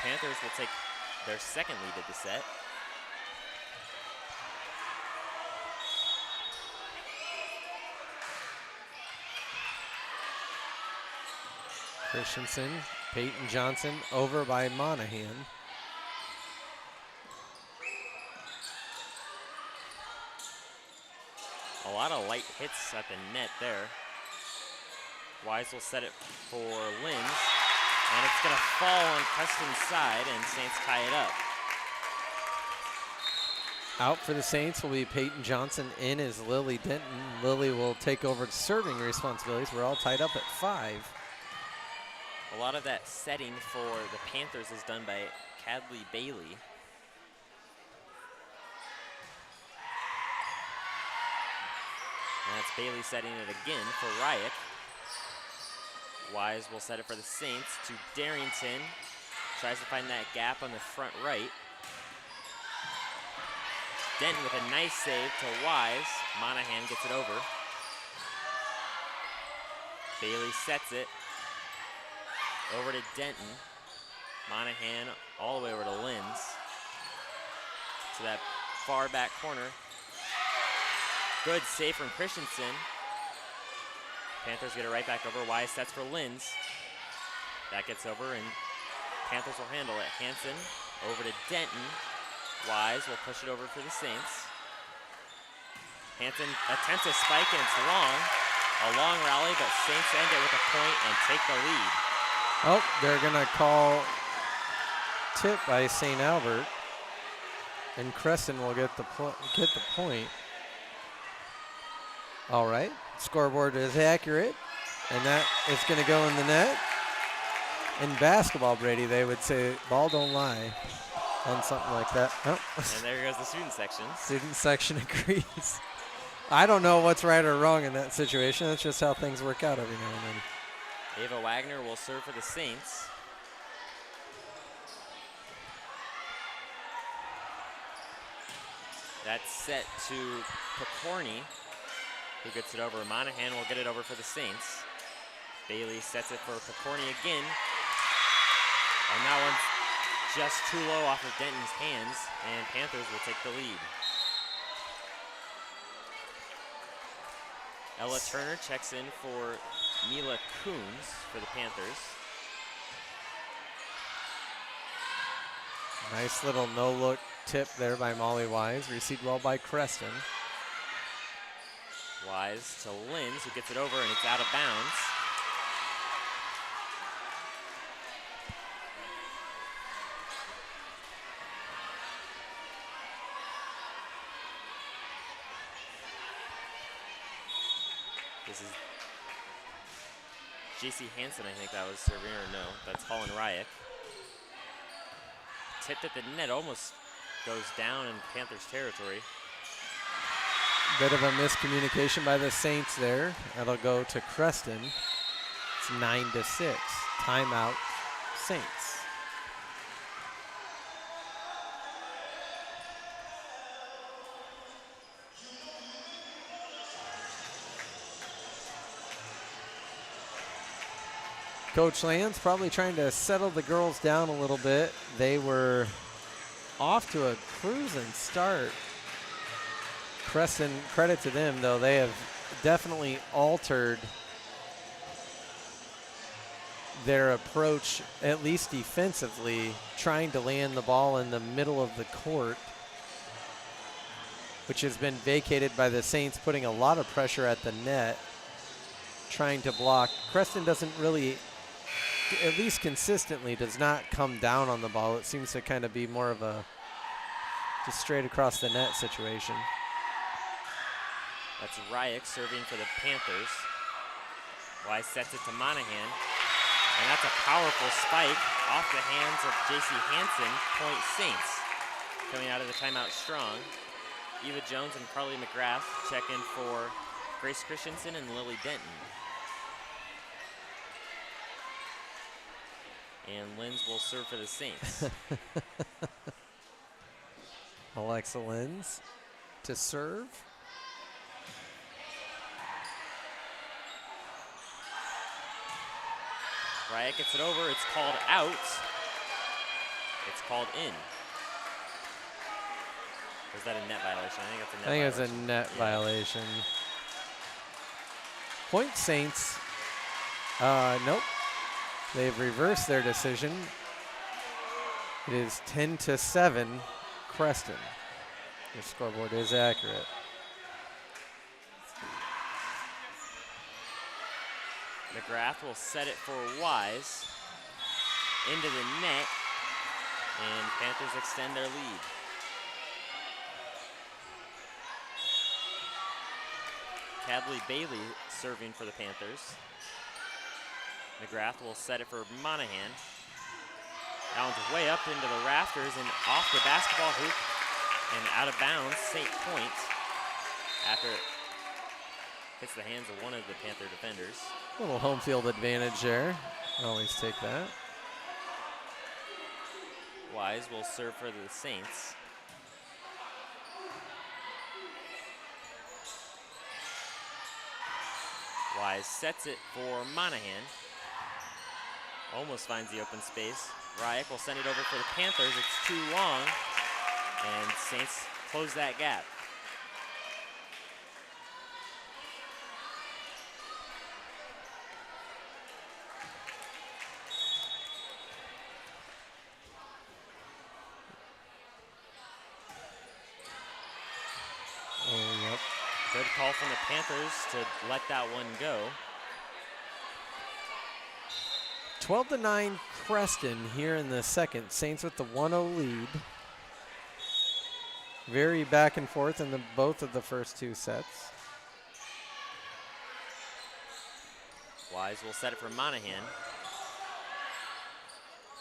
Panthers will take their second lead of the set. Christensen, Peyton Johnson over by Monahan. A lot of light hits at the net there. Wise will set it for Linz. And it's going to fall on Creston's side, and Saints tie it up. Out for the Saints will be Peyton Johnson. In is Lily Denton. Lily will take over serving responsibilities. We're all tied up at 5. A lot of that setting for the Panthers is done by Cadley Bailey. And that's Bailey setting it again for Ryak. Wise will set it for the Saints to Darrington. Tries to find that gap on the front right. Denton with a nice save to Wise. Monahan gets it over. Bailey sets it over to Denton. Monahan all the way over to Linz. So that far back corner. Good save from Christensen. Panthers get it right back over. Wise sets for Linz. That gets over, and Panthers will handle it. Hansen over to Denton. Wise will push it over for the Saints. Hansen attempts a spike, and it's long. A long rally, but Saints end it with a point and take the lead. Oh, they're going to call tip by St. Albert, and Creston will get the point. All right, scoreboard is accurate, and that is going to go in the net. In basketball, Brady, they would say, ball don't lie on something like that. Oh. And there goes the student section. Student section agrees. I don't know what's right or wrong in that situation. That's just how things work out every now and then. Ava Wagner will serve for the Saints. That's set to Picorni, who gets it over. Monahan will get it over for the Saints. Bailey sets it for Picorni again. And that one's just too low off of Denton's hands, and Panthers will take the lead. Ella Turner checks in for Mila Coons for the Panthers. Nice little no-look tip there by Molly Wise. Received well by Creston. Wise to Linz, who gets it over, and it's out of bounds. This is J.C. Hansen, I think that was serving, or no, that's Holland Ryak. Tipped at the net, almost goes down in Panthers territory. Bit of a miscommunication by the Saints there. That'll go to Creston. It's 9-6. Timeout, Saints. Coach Land's probably trying to settle the girls down a little bit. They were off to a cruising start. Creston, credit to them, though, they have definitely altered their approach, at least defensively, trying to land the ball in the middle of the court, which has been vacated by the Saints, putting a lot of pressure at the net, trying to block. Creston doesn't really, at least consistently, does not come down on the ball. It seems to kind of be more of a just straight across the net situation. That's Ryak serving for the Panthers. Wise sets it to Monahan. And that's a powerful spike off the hands of J.C. Hansen. Point Saints. Coming out of the timeout strong. Eva Jones and Carly McGrath check in for Grace Christensen and Lily Denton. And Linz will serve for the Saints. Alexa Linz to serve. Ryak gets it over. It's called out. It's called in. Was that a net violation? I think it's a net violation. I think it's a net violation. Point Saints. Nope. They've reversed their decision. It is 10-7, Creston. The scoreboard is accurate. McGrath will set it for Wise into the net, and Panthers extend their lead. Cadley Bailey serving for the Panthers. McGrath will set it for Monahan. That one's way up into the rafters and off the basketball hoop and out of bounds, St. Point, after it hits the hands of one of the Panther defenders. A little home field advantage there. Always take that. Wise will serve for the Saints. Wise sets it for Monahan. Almost finds the open space. Ryak will send it over for the Panthers. It's too long. And Saints close that gap. Oh, yep. Good call from the Panthers to let that one go. 12-9 Creston here in the second. Saints with the 1-0 lead. Very back and forth in both of the first two sets. Wise will set it for Monahan.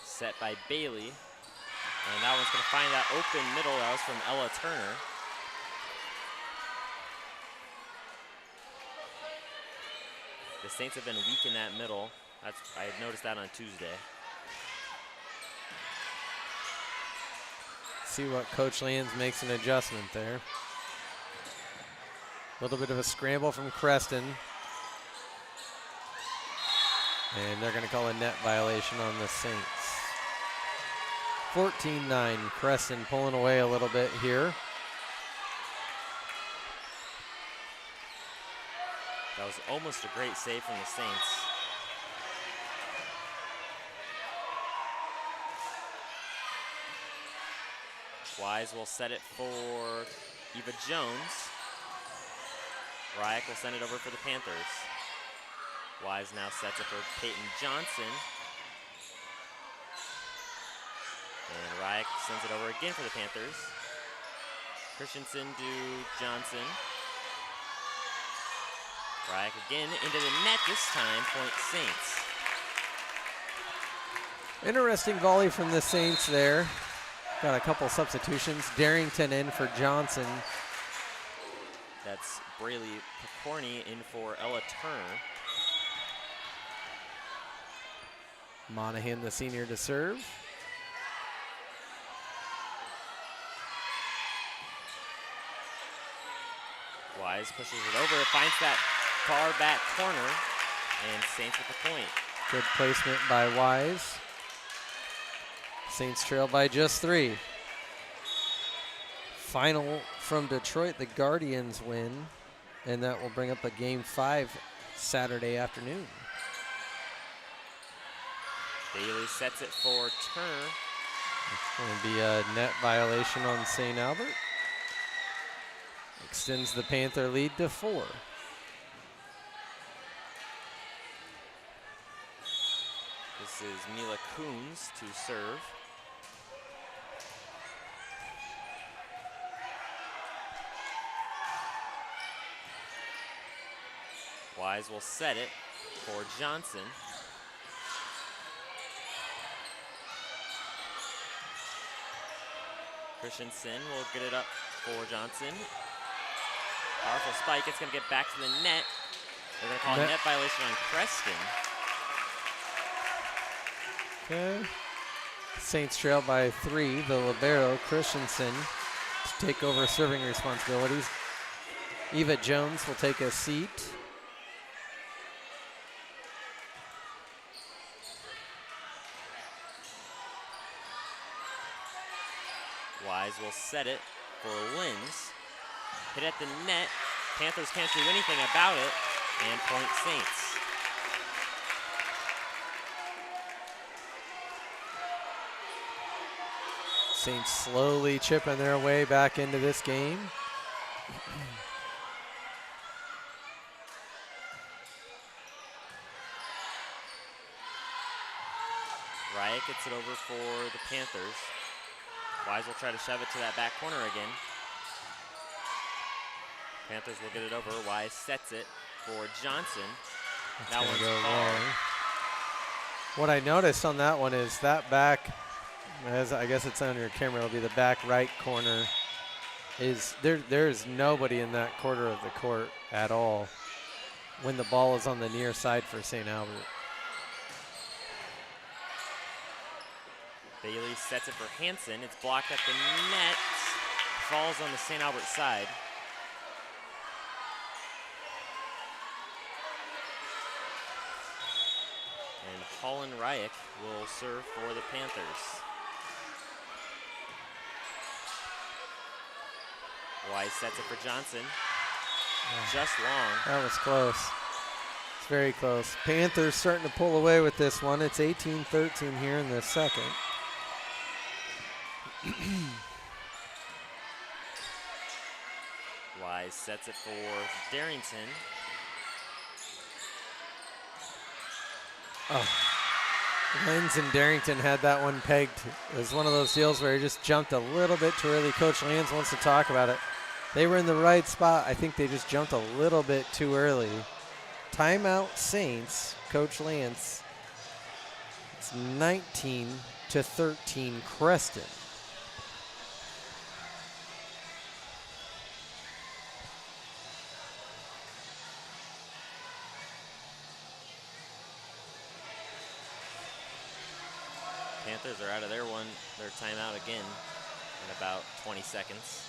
Set by Bailey. And that one's going to find that open middle. That was from Ella Turner. The Saints have been weak in that middle. I had noticed that on Tuesday. See what Coach Lands makes an adjustment there. A little bit of a scramble from Creston. And they're going to call a net violation on the Saints. 14-9, Creston pulling away a little bit here. That was almost a great save from the Saints. Wise will set it for Eva Jones. Ryak will send it over for the Panthers. Wise now sets it for Peyton Johnson. And Ryak sends it over again for the Panthers. Christensen to Johnson. Ryak again into the net this time, point Saints. Interesting volley from the Saints there. Got a couple substitutions. Darrington in for Johnson. That's Braylee Picorni in for Ella Turner. Monahan, the senior, to serve. Wise pushes it over, finds that far back corner, and Saints with the point. Good placement by Wise. Saints trail by just 3. Final from Detroit, the Guardians win, and that will bring up a game 5 Saturday afternoon. Bailey sets it for Turner. It's going to be a net violation on St. Albert. Extends the Panther lead to 4. This is Mila Coons to serve. Wise will set it for Johnson. Christensen will get it up for Johnson. Powerful spike, it's gonna get back to the net. They're gonna call a net violation on Creston. Okay. Saints trail by 3. The libero, Christensen, to take over serving responsibilities. Eva Jones will take a seat. Wise will set it for Lins. Hit at the net. Panthers can't do anything about it. And point Saints. Saints slowly chipping their way back into this game. Riot gets it over for the Panthers. Wise will try to shove it to that back corner again. Panthers will get it over. Wise sets it for Johnson. That one's long. What I noticed on that one is that back, as I guess it's on your camera, it'll be the back right corner. There's nobody in that quarter of the court at all when the ball is on the near side for St. Albert. Bailey sets it for Hansen. It's blocked at the net. Falls on the St. Albert side. And Holland Ryak will serve for the Panthers. Wise sets it for Johnson. Just long. That was close. It's very close. Panthers starting to pull away with this one. It's 18-13 here in the second. Wise sets it for Darrington. Oh. Lenz and Darrington had that one pegged. It was one of those deals where he just jumped a little bit too early. Coach Lenz wants to talk about it. They were in the right spot. I think they just jumped a little bit too early. Timeout Saints, Coach Lance. It's 19-13 Creston. Panthers are out of their timeout again in about 20 seconds.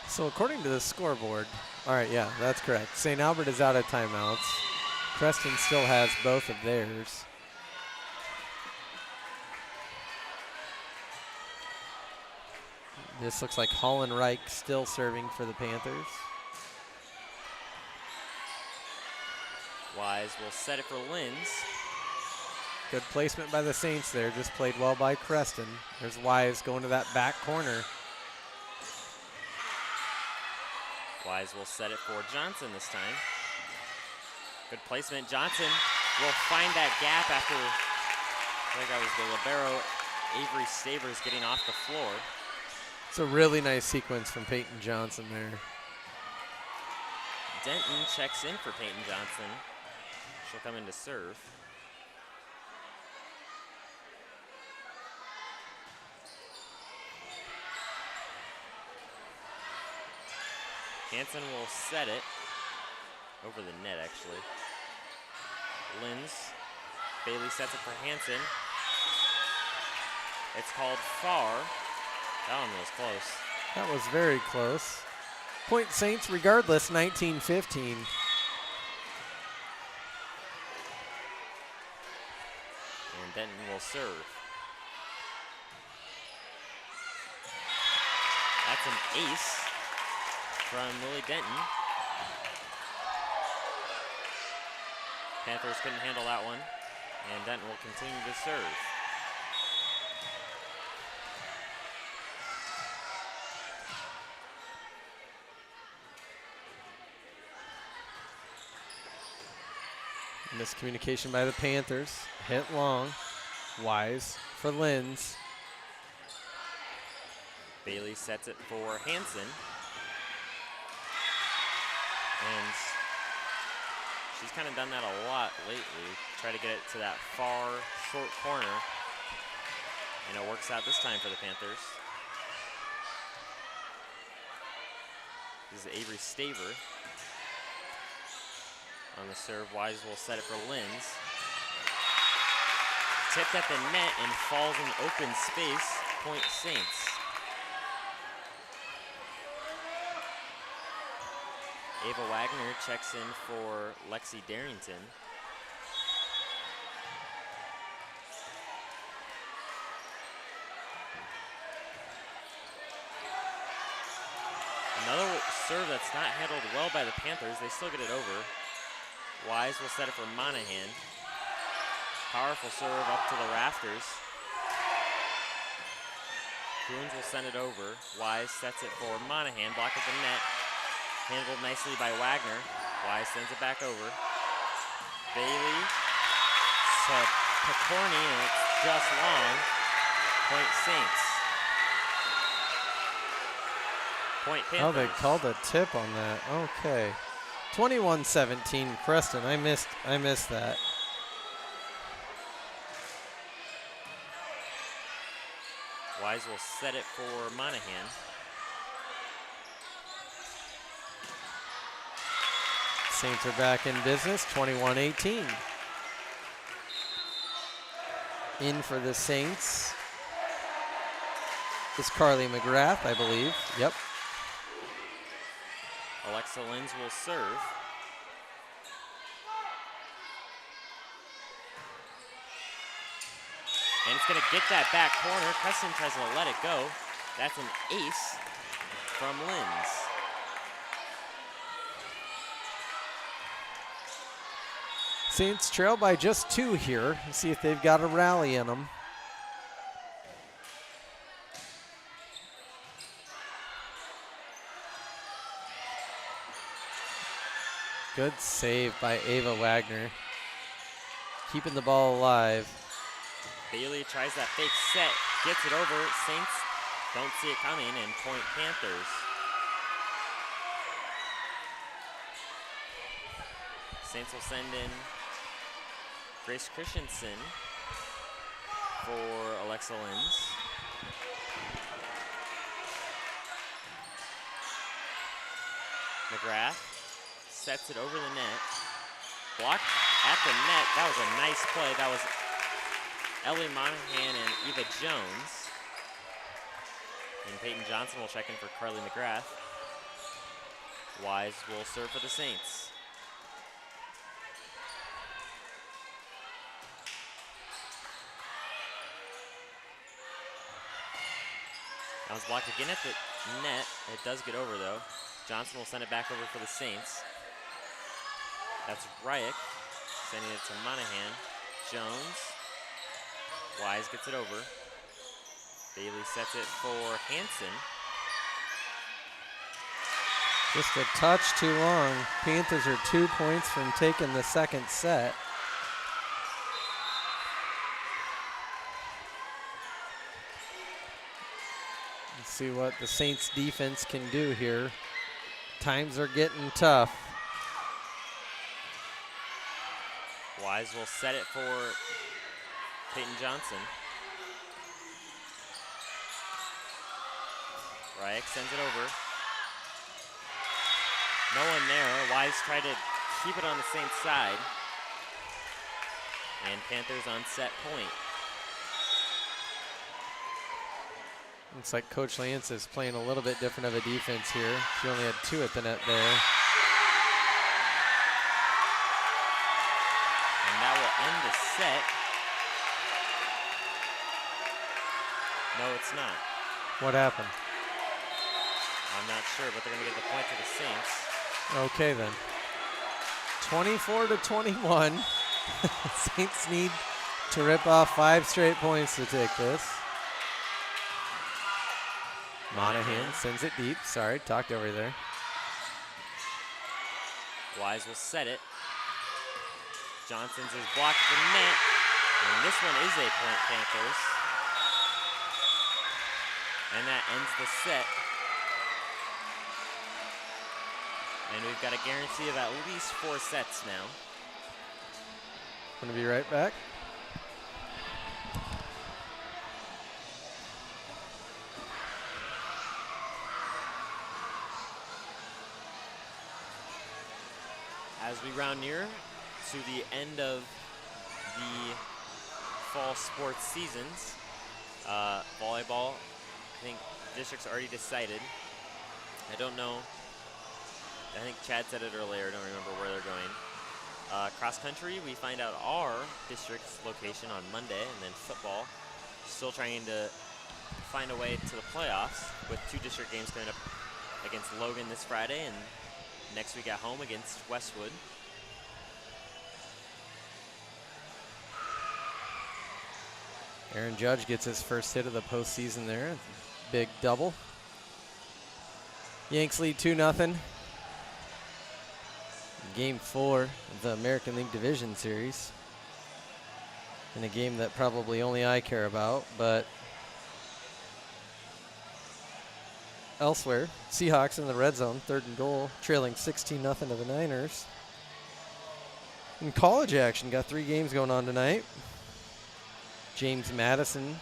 So according to the scoreboard, all right, yeah, that's correct. St. Albert is out of timeouts. Creston still has both of theirs. This looks like Hollenreich still serving for the Panthers. Wise will set it for Linz. Good placement by the Saints there. Just played well by Creston. There's Wise going to that back corner. Wise will set it for Johnson this time. Good placement. Johnson will find that gap after, I think that was the libero, Avery Stavers, getting off the floor. It's a really nice sequence from Peyton Johnson there. Denton checks in for Peyton Johnson. She'll come in to serve. Hansen will set it over the net, actually. Linz. Bailey sets it for Hansen. It's called far. That one was close. That was very close. Point Saints regardless, 19-15. And Denton will serve. That's an ace from Lily Denton. Panthers couldn't handle that one, and Denton will continue to serve. Miscommunication by the Panthers. Hit long. Wise for Linz. Bailey sets it for Hansen. And she's kind of done that a lot lately. Try to get it to that far, short corner. And it works out this time for the Panthers. This is Avery Staver. On the serve, Wise will set it for Linz. Tipped at the net and falls in open space. Point Saints. Ava Wagner checks in for Lexi Darrington. Another serve that's not handled well by the Panthers. They still get it over. Wise will set it for Monahan. Powerful serve up to the rafters. Coons will send it over. Wise sets it for Monahan. Blocked at the net. Handled nicely by Wagner. Wise sends it back over. Bailey to Picorni, and it's just long. Point Saints. Point Panthers. Oh, they called a tip on that. Okay. 21-17 Creston. I missed that. Wise will set it for Monahan. Saints are back in business, 21-18. In for the Saints is Carly McGrath, I believe. Yep. Alexa Linz will serve. And it's going to get that back corner. Creston tries to let it go. That's an ace from Linz. Saints trail by just 2 here. Let's see if they've got a rally in them. Good save by Ava Wagner. Keeping the ball alive. Bailey tries that fake set, gets it over. Saints don't see it coming, and point Panthers. Saints will send in Grace Christensen for Alexa Linz. McGrath sets it over the net. Blocked at the net. That was a nice play. That was Ellie Monahan and Eva Jones. And Peyton Johnson will check in for Carly McGrath. Wise will serve for the Saints. That was blocked again at the net. It does get over though. Johnson will send it back over for the Saints. That's Ryak sending it to Monahan. Jones. Wise gets it over. Bailey sets it for Hansen. Just a touch too long. Panthers are 2 points from taking the second set. Let's see what the Saints defense can do here. Times are getting tough. Wise will set it for Peyton Johnson. Ryak sends it over. No one there. Wise tried to keep it on the same side. And Panthers on set point. Looks like Coach Lance is playing a little bit different of a defense here. She only had 2 at the net there. And that will end the set. No, it's not. What happened? I'm not sure, but they're going to get the point to the Saints. Okay then. 24-21. Saints need to rip off 5 straight points to take this. Monahan sends it deep. Sorry, talked over there. Wise will set it. Johnson's is blocked at the net. And this one is a point Panthers. And that ends the set. And we've got a guarantee of at least 4 sets now. Gonna be right back. As we round near to the end of the fall sports seasons, volleyball, I think districts already decided. I don't know. I think Chad said it earlier. I don't remember where they're going. Cross country, we find out our district's location on Monday, and then football, still trying to find a way to the playoffs with 2 district games coming up against Logan this Friday and next week at home against Westwood. Aaron Judge gets his first hit of the postseason there. Big double. Yanks lead 2-0. Game 4 of the American League Division Series. In a game that probably only I care about, but elsewhere, Seahawks in the red zone, 3rd and goal, trailing 16-0 to the Niners. In college action, got 3 games going on tonight. James Madison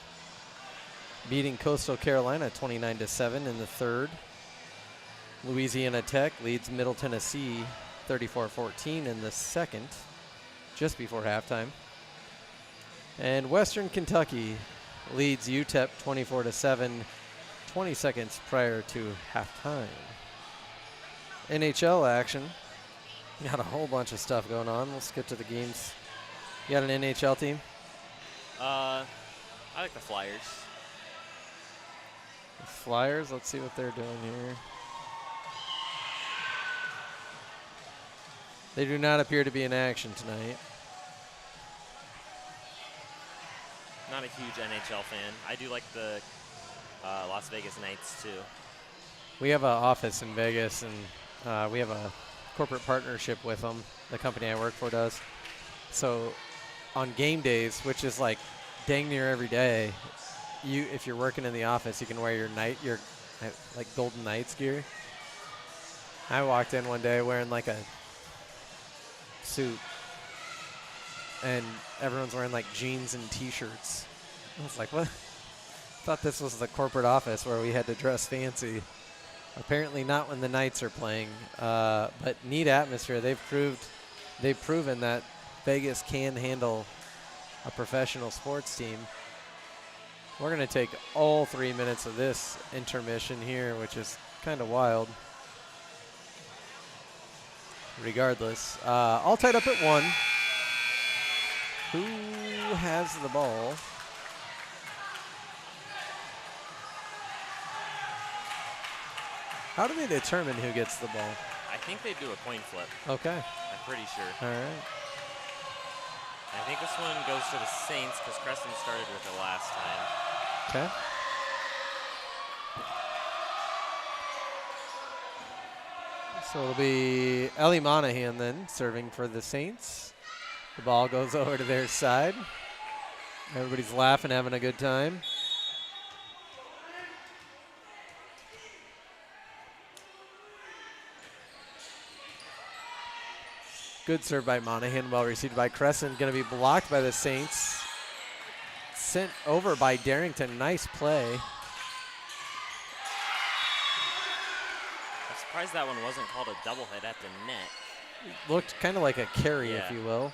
beating Coastal Carolina 29-7 in the 3rd. Louisiana Tech leads Middle Tennessee 34-14 in the 2nd, just before halftime. And Western Kentucky leads UTEP 24-7, 20 seconds prior to halftime. NHL action. Got a whole bunch of stuff going on. Let's get to the games. You got an NHL team? I like the Flyers. The Flyers, let's see what they're doing here. They do not appear to be in action tonight. Not a huge NHL fan. I do like the Las Vegas Knights too. We have an office in Vegas, and we have a corporate partnership with them. The company I work for does. So on game days, which is like dang near every day, if you're working in the office, you can wear your like Golden Knights gear. I walked in one day wearing like a suit, and everyone's wearing like jeans and t-shirts. I was like, what? Thought this was the corporate office where we had to dress fancy. Apparently not when the Knights are playing, but neat atmosphere. They've proven that Vegas can handle a professional sports team. We're going to take all 3 minutes of this intermission here, which is kind of wild. Regardless, all tied up at 1. Who has the ball? How do they determine who gets the ball? I think they do a coin flip. Okay. I'm pretty sure. All right. I think this one goes to the Saints because Creston started with it last time. Okay. So it'll be Ellie Monahan then serving for the Saints. The ball goes over to their side. Everybody's laughing, having a good time. Good serve by Monahan, well received by Creston. Going to be blocked by the Saints. Sent over by Darrington. Nice play. I'm surprised that one wasn't called a double hit at the net. Looked kind of like a carry, if you will.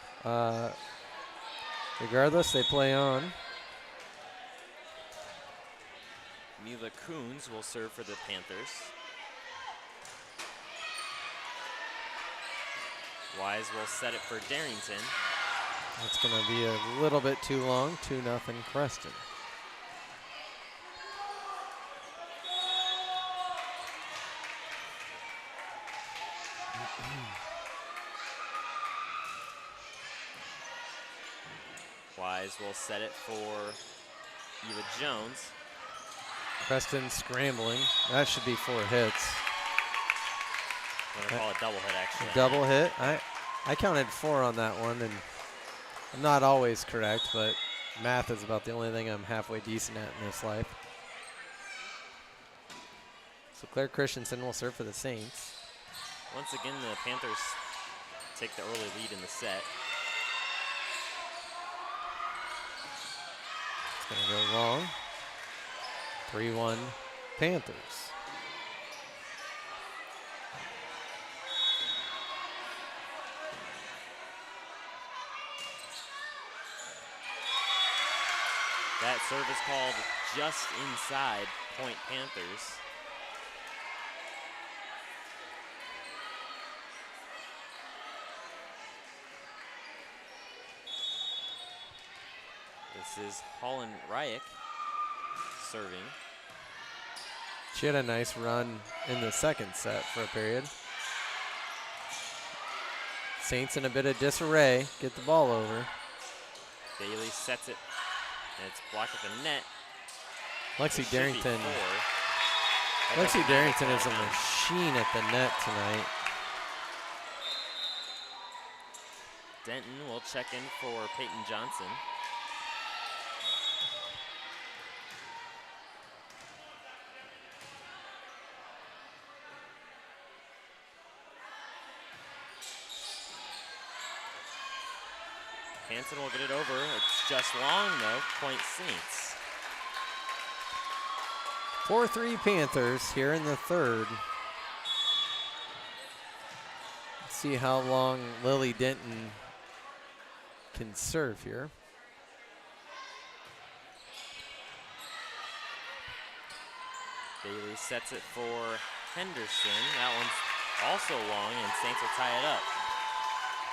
Regardless, they play on. Mila Coons will serve for the Panthers. Wise will set it for Darrington. That's going to be a little bit too long. 2-0 Creston. Wise will set it for Eva Jones. Creston scrambling. That should be 4 hits. I'm going to call it double hit, actually. Double hit. I counted 4 on that one, and I'm not always correct, but math is about the only thing I'm halfway decent at in this life. So Claire Christensen will serve for the Saints. Once again, the Panthers take the early lead in the set. It's going to go long. 3-1 Panthers. That serve is called just inside Point Panthers. This is Holland Ryak serving. She had a nice run in the second set for a period. Saints in a bit of disarray. Get the ball over. Bailey sets it, and it's blocked at the net. Lexi Darrington. Lexi Darrington is a machine at the net tonight. Denton will check in for Peyton Johnson. Hansen will get it over. It's just long, though. Point Saints. 4-3 Panthers here in the third. Let's see how long Lily Denton can serve here. Bailey sets it for Henderson. That one's also long, and Saints will tie it up.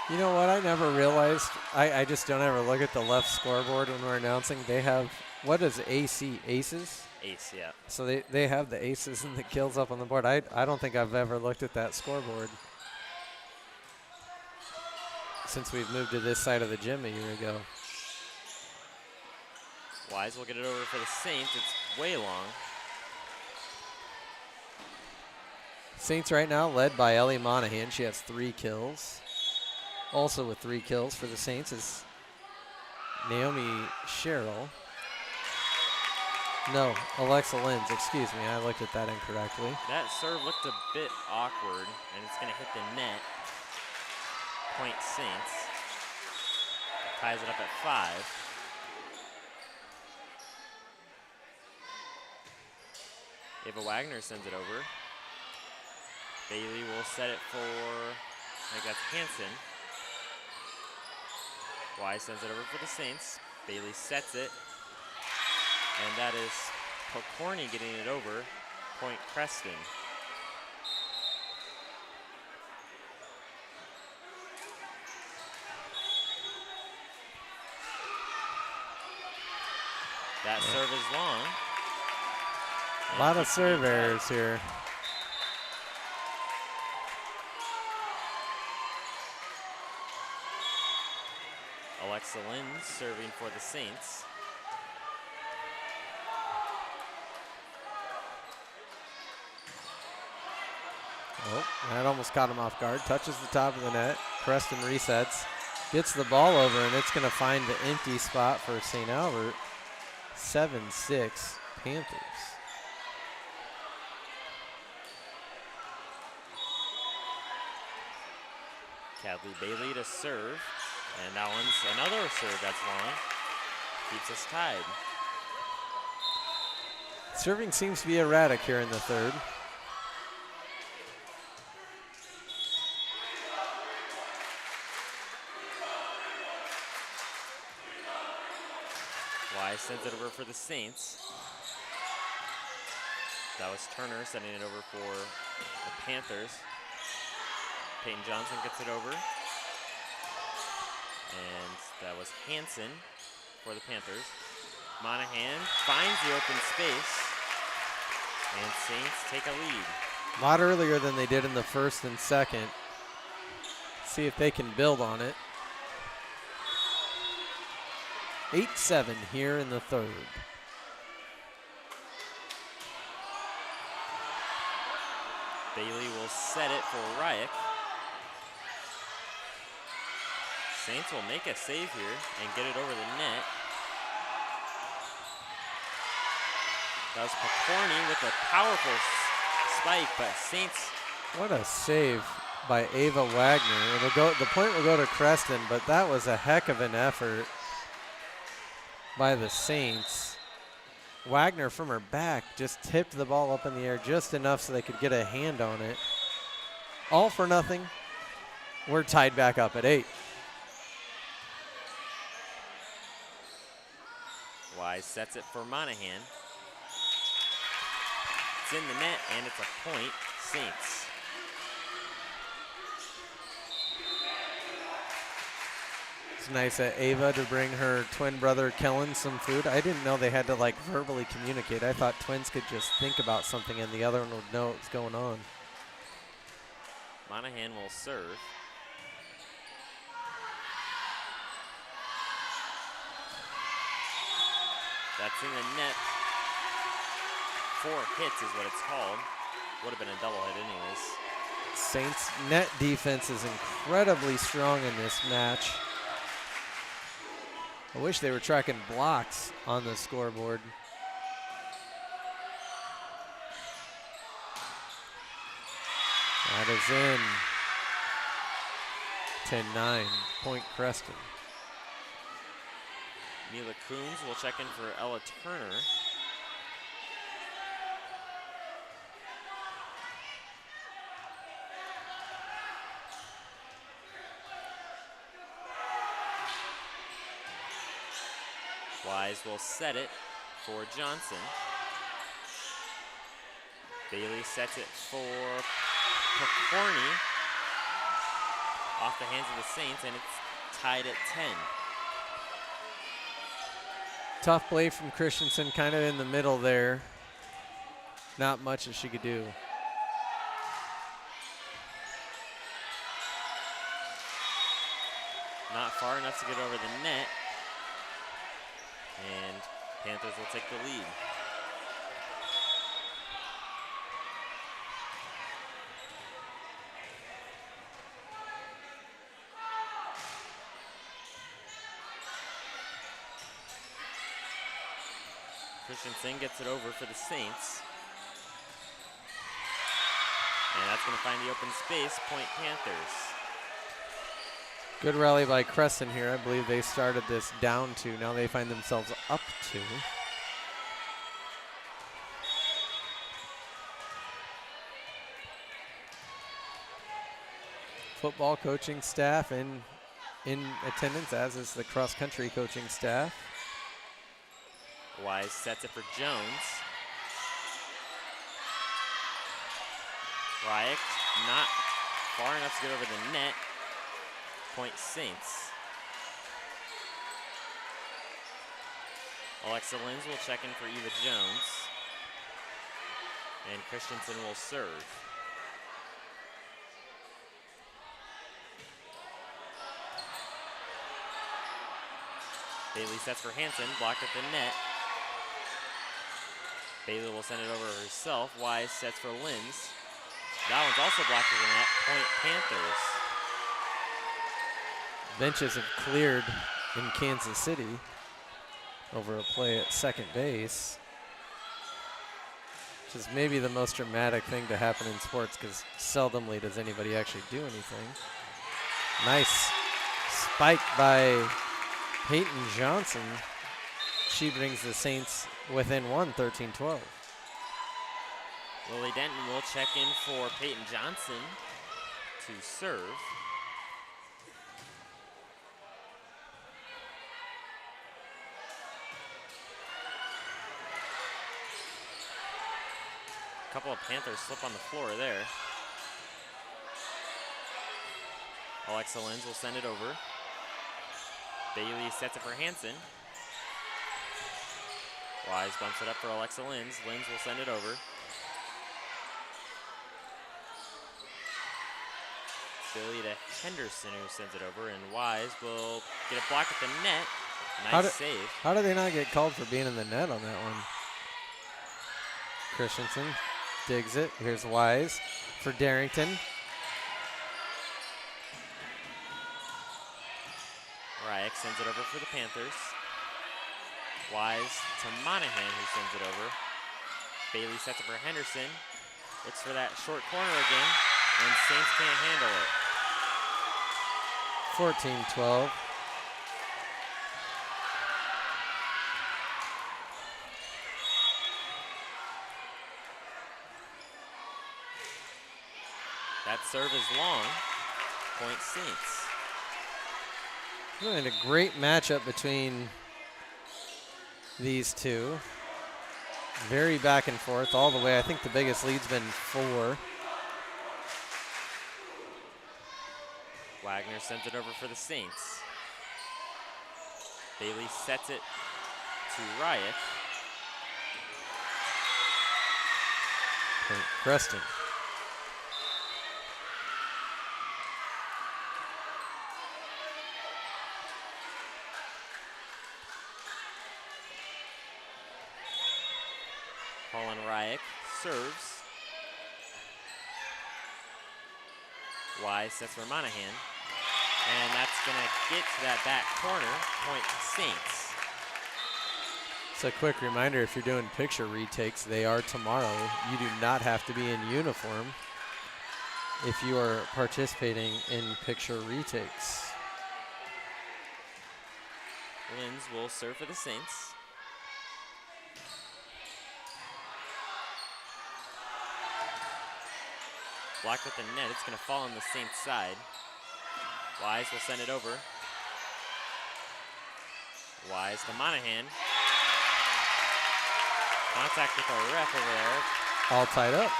You know what? I never realized. I just don't ever look at the left scoreboard when we're announcing. They have What is AC? Aces? Ace, yeah. So they have the aces and the kills up on the board. I don't think I've ever looked at that scoreboard since we've moved to this side of the gym a year ago. Wise will get it over for the Saints. It's way long. Saints right now led by Ellie Monahan. She has 3 kills. Also with 3 kills for the Saints is Naomi Sherrill. No, Alexa Linz, excuse me. I looked at that incorrectly. That serve looked a bit awkward, and it's going to hit the net. Point Saints. Ties it up at 5. Ava Wagner sends it over. Bailey will set it for, I think that's Hansen. Wise sends it over for the Saints. Bailey sets it. And that is Pokorny getting it over. Point Creston. That serve is long. A lot of serve errors here. Alexa Linz serving for the Saints. Oh, that almost caught him off guard. Touches the top of the net. Creston resets. Gets the ball over, and it's going to find the empty spot for St. Albert. 7-6 Panthers. Kadley Bailey to serve. And that one's another serve that's long. Keeps us tied. Serving seems to be erratic here in the third. Wise sends it over for the Saints. That was Turner sending it over for the Panthers. Peyton Johnson gets it over. And that was Hansen for the Panthers. Monahan finds the open space. And Saints take a lead. A lot earlier than they did in the first and second. See if they can build on it. 8-7 here in the third. Bailey will set it for Ryak. Saints will make a save here and get it over the net. That was Pokorny with a powerful spike, but Saints. What a save by Ava Wagner. It'll go. The point will go to Creston, but that was a heck of an effort by the Saints. Wagner from her back just tipped the ball up in the air just enough so they could get a hand on it. All for nothing. We're tied back up at 8. Wise sets it for Monahan. It's in the net, and it's a point, Saints. It's nice of Ava to bring her twin brother Kellen some food. I didn't know they had to like verbally communicate. I thought twins could just think about something and the other one would know what's going on. Monahan will serve. That's in the net. 4 hits is what it's called. Would have been a double hit anyways. Saints net defense is incredibly strong in this match. I wish they were tracking blocks on the scoreboard. That is in. 10-9, point Creston. Mila Coons will check in for Ella Turner. Wise will set it for Johnson. Bailey sets it for Pokorny. Off the hands of the Saints, and it's tied at 10. Tough play from Christensen, kind of in the middle there. Not much that she could do. Not far enough to get over the net. And Panthers will take the lead. Christensen gets it over for the Saints. And that's going to find the open space, point Panthers. Good rally by Creston here. I believe they started this down 2. Now they find themselves up 2. Football coaching staff in attendance, as is the cross-country coaching staff. Wise sets it for Jones. Ryak not far enough to get over the net. Point Saints. Alexa Linz will check in for Eva Jones. And Christensen will serve. Bailey sets for Hansen, blocked at the net. Bailey will send it over herself. Wise sets for Linz. That one's also blocked at the net. Point Panthers. Benches have cleared in Kansas City over a play at second base, which is maybe the most dramatic thing to happen in sports because seldomly does anybody actually do anything. Nice spike by Peyton Johnson. She brings the Saints within 1, 13-12. Lily Denton will check in for Peyton Johnson to serve. A couple of Panthers slip on the floor there. Alexa Linz will send it over. Bailey sets it for Hansen. Wise bumps it up for Alexa Linz. Linz will send it over. Bailey to Henderson, who sends it over, and Wise will get a block at the net. Nice save. How did they not get called for being in the net on that one? Christensen digs it. Here's Wise for Darrington. Ryak sends it over for the Panthers. Wise to Monahan, who sends it over. Bailey sets it for Henderson. Looks for that short corner again, and Saints can't handle it. 14-12. That serve is long. Point Saints. Really a great matchup between these two. Very back and forth all the way. I think the biggest lead's been 4. Wagner sends it over for the Saints. Bailey sets it to Ryak. Creston. Colin Ryak serves. Wise sets for Monahan. And that's going to get to that back corner. Point Saints. So a quick reminder, if you're doing picture retakes, they are tomorrow. You do not have to be in uniform if you are participating in picture retakes. Linz will serve for the Saints. Blocked at the net. It's going to fall on the Saints side. Wise will send it over. Wise to Monahan. Contact with the ref over there. All tied up.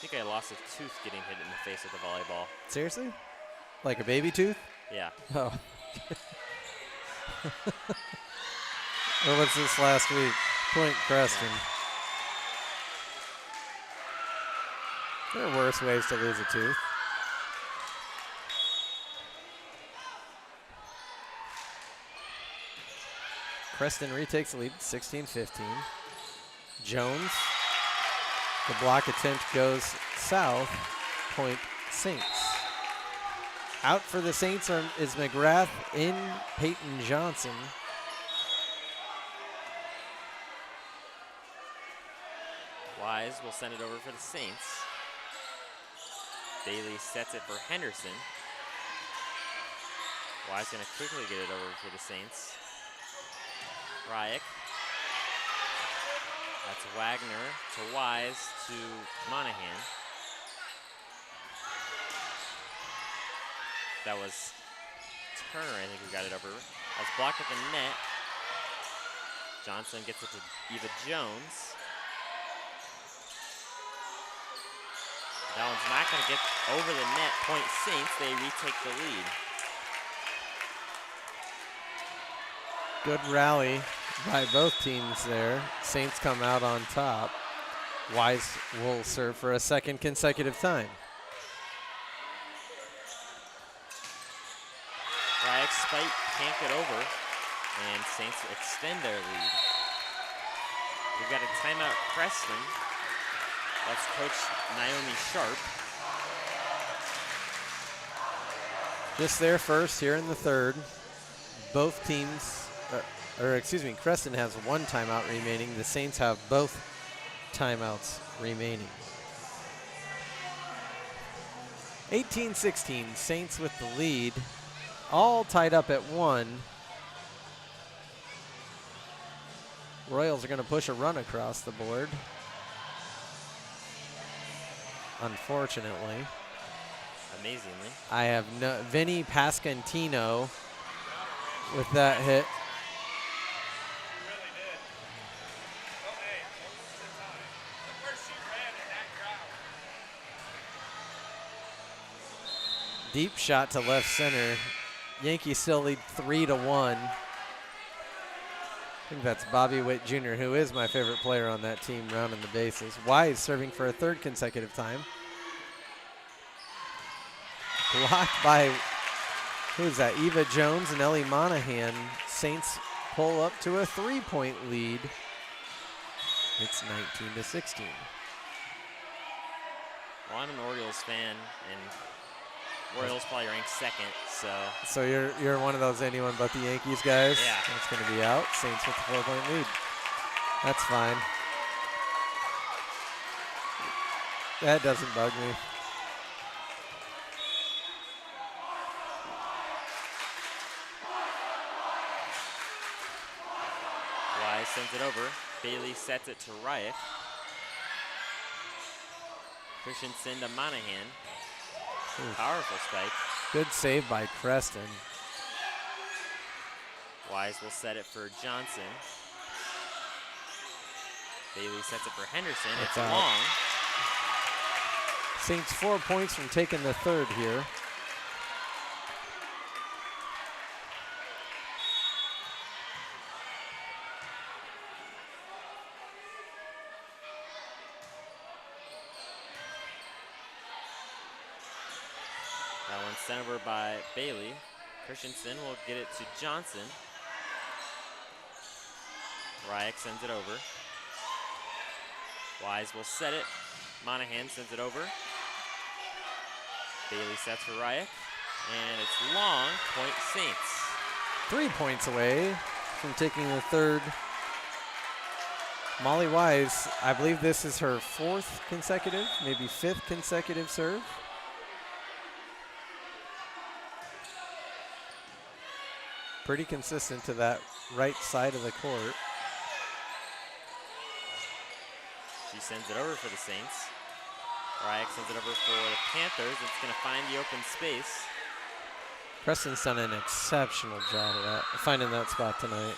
think I lost a tooth getting hit in the face with the volleyball. Seriously? Like a baby tooth? Yeah. Oh. Or what's this last week? Point Creston. There are worse ways to lose a tooth. Creston retakes the lead, 16-15. Jones, the block attempt goes south, point Saints. Out for the Saints is McGrath, in Peyton Johnson. Wise will send it over for the Saints. Bailey sets it for Henderson. Wise gonna quickly get it over for the Saints. Ryak. That's Wagner to Wise to Monahan. That was Turner, I think, who got it over. That's blocked at the net. Johnson gets it to Eva Jones. That one's not going to get over the net. Point Saints, they retake the lead. Good rally by both teams there. Saints come out on top. Wise will serve for a second consecutive time. Ryek's spike can't get over, and Saints extend their lead. We've got a timeout, Creston. That's Coach Naomi Sharp. Just there first here in the third. Both teams, Creston has one timeout remaining. The Saints have both timeouts remaining. 18-16, Saints with the lead. All tied up at 1. Royals are going to push a run across the board. Unfortunately. Amazingly. I have Vinny Pascantino with that hit. Deep shot to left center. Yankees still lead 3-1. I think that's Bobby Witt Jr., who is my favorite player on that team, rounding the bases. Wise serving for a third consecutive time. Blocked by, who is that? Eva Jones and Ellie Monahan. Saints pull up to a 3-point lead. It's 19-16. Well, I'm an Orioles fan, and Orioles probably ranked second, so. So you're one of those anyone but the Yankees guys? Yeah. That's going to be out. Saints with the 4-point lead. That's fine. That doesn't bug me. Wise sends it over. Bailey sets it to Ryak. Christensen to Monahan. Powerful spike. Good save by Creston. Wise will set it for Johnson. Bailey sets it for Henderson. It's out. long. Saints 4 points from taking the third here. That one's sent over by Bailey. Christensen will get it to Johnson. Ryak sends it over. Wise will set it. Monahan sends it over. Bailey sets for Ryak. And it's long. Point Saints. 3 points away from taking the third. Molly Wise, I believe this is her 4th consecutive, maybe 5th consecutive serve. Pretty consistent to that right side of the court. She sends it over for the Saints. Ryak sends it over for the Panthers. It's going to find the open space. Creston's done an exceptional job of that, finding that spot tonight.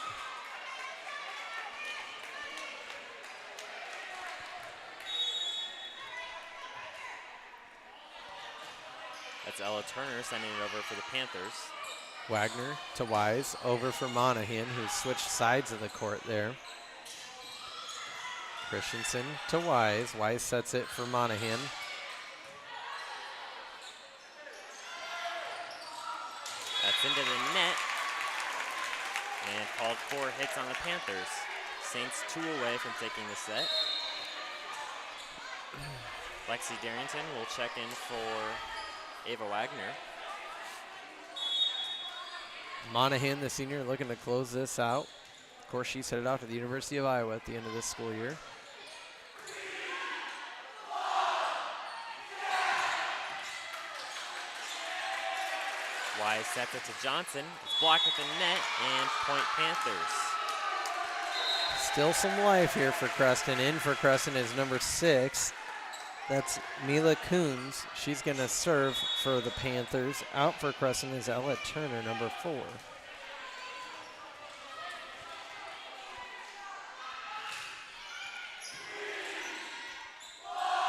That's Ella Turner sending it over for the Panthers. Wagner to Wise, over for Monahan, who switched sides of the court there. Christensen to Wise. Wise sets it for Monahan. That's into the net. And called 4 hits on the Panthers. Saints 2 away from taking the set. Lexi Darrington will check in for Ava Wagner. Monahan, the senior, looking to close this out. Of course, she's headed out to the University of Iowa at the end of this school year. Wise sets it to Johnson. It's blocked at the net, and point Panthers. Still some life here for Creston. In for Creston is number 6. That's Mila Coons. She's going to serve for the Panthers. Out for Creston is Ella Turner, number 4.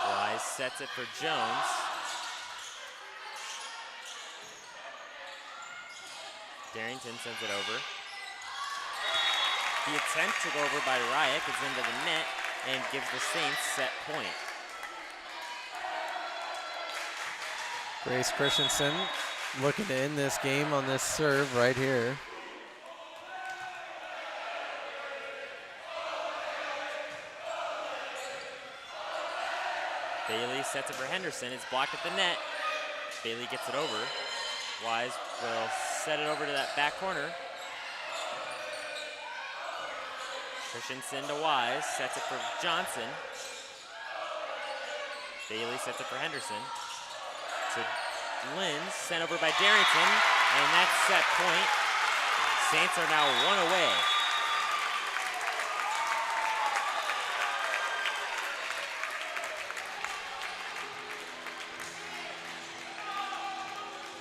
Wise sets it for Jones. Darrington sends it over. The attempt to go over by Ryak is into the net and gives the Saints set point. Grace Christensen looking to end this game on this serve right here. Bailey sets it for Henderson. It's blocked at the net. Bailey gets it over. Wise will set it over to that back corner. Christensen to Wise, sets it for Johnson. Bailey sets it for Henderson. To Linz, sent over by Darrington, and that's set point. Saints are now 1 away.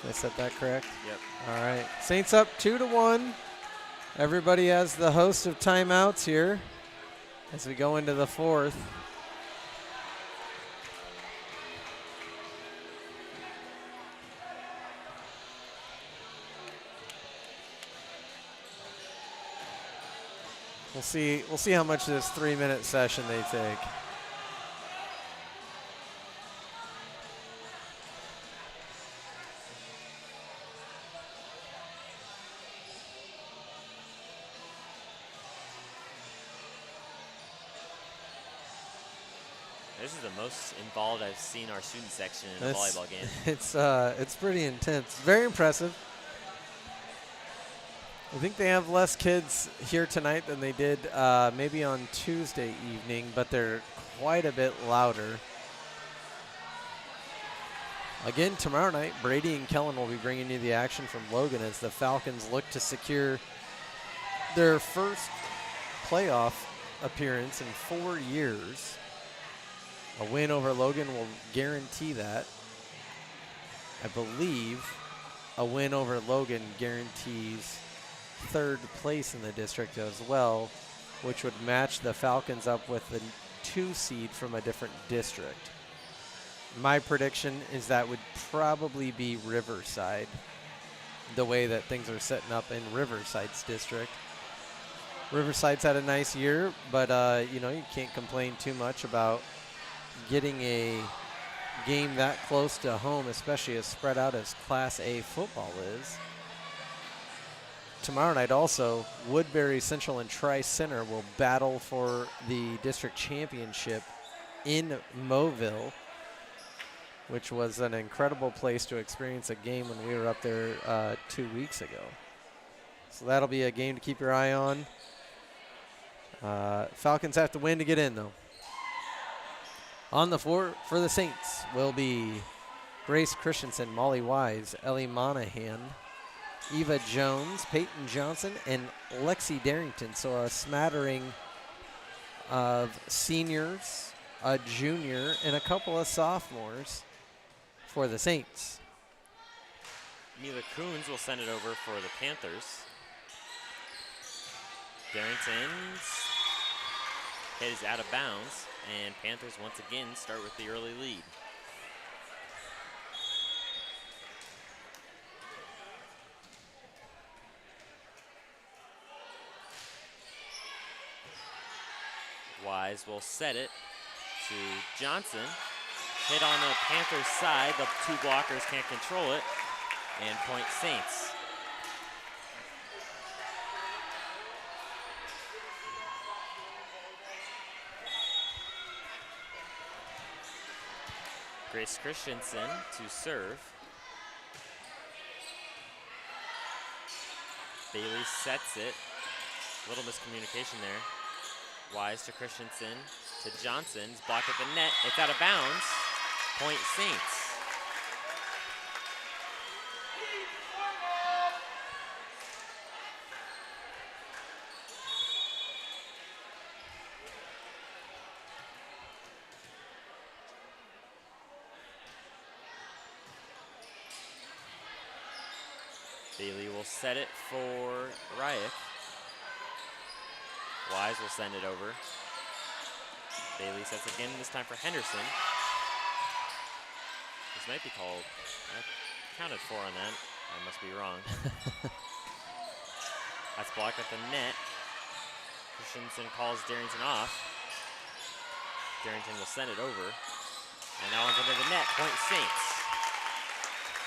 Did I set that correct? Yep. All right. Saints up 2-1. Everybody has the host of timeouts here as we go into the 4th. We'll see how much of this 3-minute session they take. This is the most involved I've seen our student section in a That's- volleyball game. It's pretty intense. Very impressive. I think they have less kids here tonight than they did maybe on Tuesday evening, but they're quite a bit louder. Again, tomorrow night, Brady and Kellen will be bringing you the action from Logan as the Falcons look to secure their first playoff appearance in 4 years. A win over Logan will guarantee that. I believe a win over Logan guarantees 3rd place in the district as well, which would match the Falcons up with the 2 seed from a different district. My prediction is that would probably be Riverside, the way that things are setting up in Riverside's district. Riverside's had a nice year, but you know, you can't complain too much about getting a game that close to home, especially as spread out as Class A football is. Tomorrow night also, Woodbury Central and Tri-Center will battle for the district championship in Mobile, which was an incredible place to experience a game when we were up there 2 weeks ago. So that'll be a game to keep your eye on. Falcons have to win to get in, though. On the floor for the Saints will be Grace Christensen, Molly Wise, Ellie Monahan, Eva Jones, Peyton Johnson, and Lexi Darrington. So a smattering of seniors, a junior, and a couple of sophomores for the Saints. Mila Coons will send it over for the Panthers. Darrington's hit is out of bounds, and Panthers once again start with the early lead. Wise will set it to Johnson. Hit on the Panthers side. The two blockers can't control it. And point Saints. Grace Christensen to serve. Bailey sets it. Little miscommunication there. Wise to Christensen to Johnson. It's blocked at the net. It's out of bounds. Point Saints. Bailey will set it for Ryak. Wise will send it over. Bailey sets again, this time for Henderson. This might be called, I counted 4 on that. I must be wrong. That's blocked at the net. Christensen calls Darrington off. Darrington will send it over. And that one's under the net, point Saints.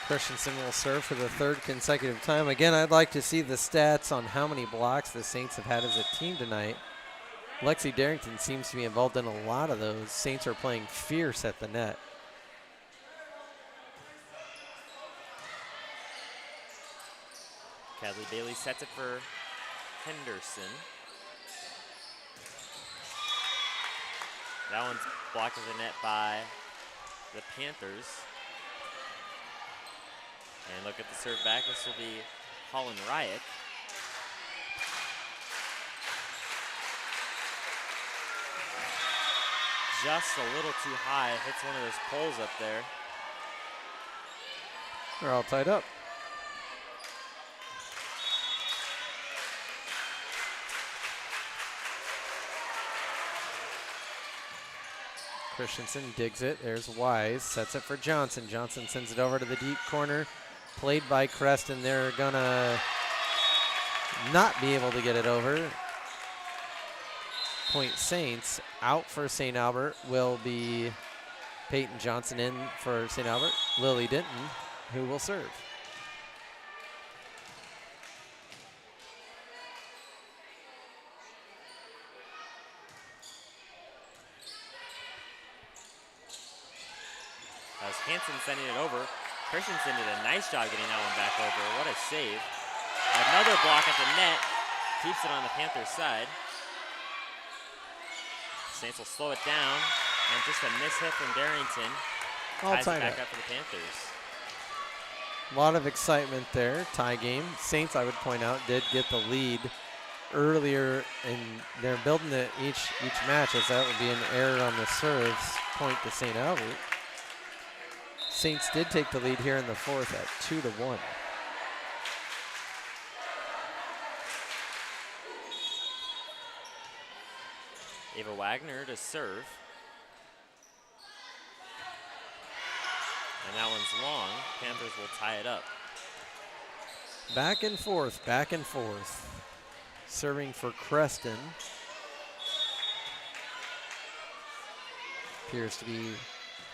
Christensen will serve for the 3rd consecutive time. Again, I'd like to see the stats on how many blocks the Saints have had as a team tonight. Lexi Darrington seems to be involved in a lot of those. Saints are playing fierce at the net. Cadley Bailey sets it for Henderson. That one's blocked at the net by the Panthers. And look at the serve back. This will be Holland Ryak. Just a little too high. Hits one of those poles up there. They're all tied up. Christensen digs it. There's Wise. Sets it for Johnson. Johnson sends it over to the deep corner. Played by Creston. They're going to not be able to get it over. Point Saints. Out for St. Albert will be Peyton Johnson. In for St. Albert, Lily Denton, who will serve. As Hansen sending it over. Christensen did a nice job getting that one back over. What a save. Another block at the net. Keeps it on the Panthers side. Saints will slow it down. And just a miss hit from Darrington. All Ties it tied back up. up for the Panthers. A lot of excitement there. Tie game. Saints, I would point out, did get the lead earlier, and they're building it each match, as that would be an error on the serves. Point to St. Albert. Saints did take the lead here in the 4th at 2-1. Ava Wagner to serve. And that one's long. Panthers will tie it up. Back and forth, back and forth. Serving for Creston. Appears to be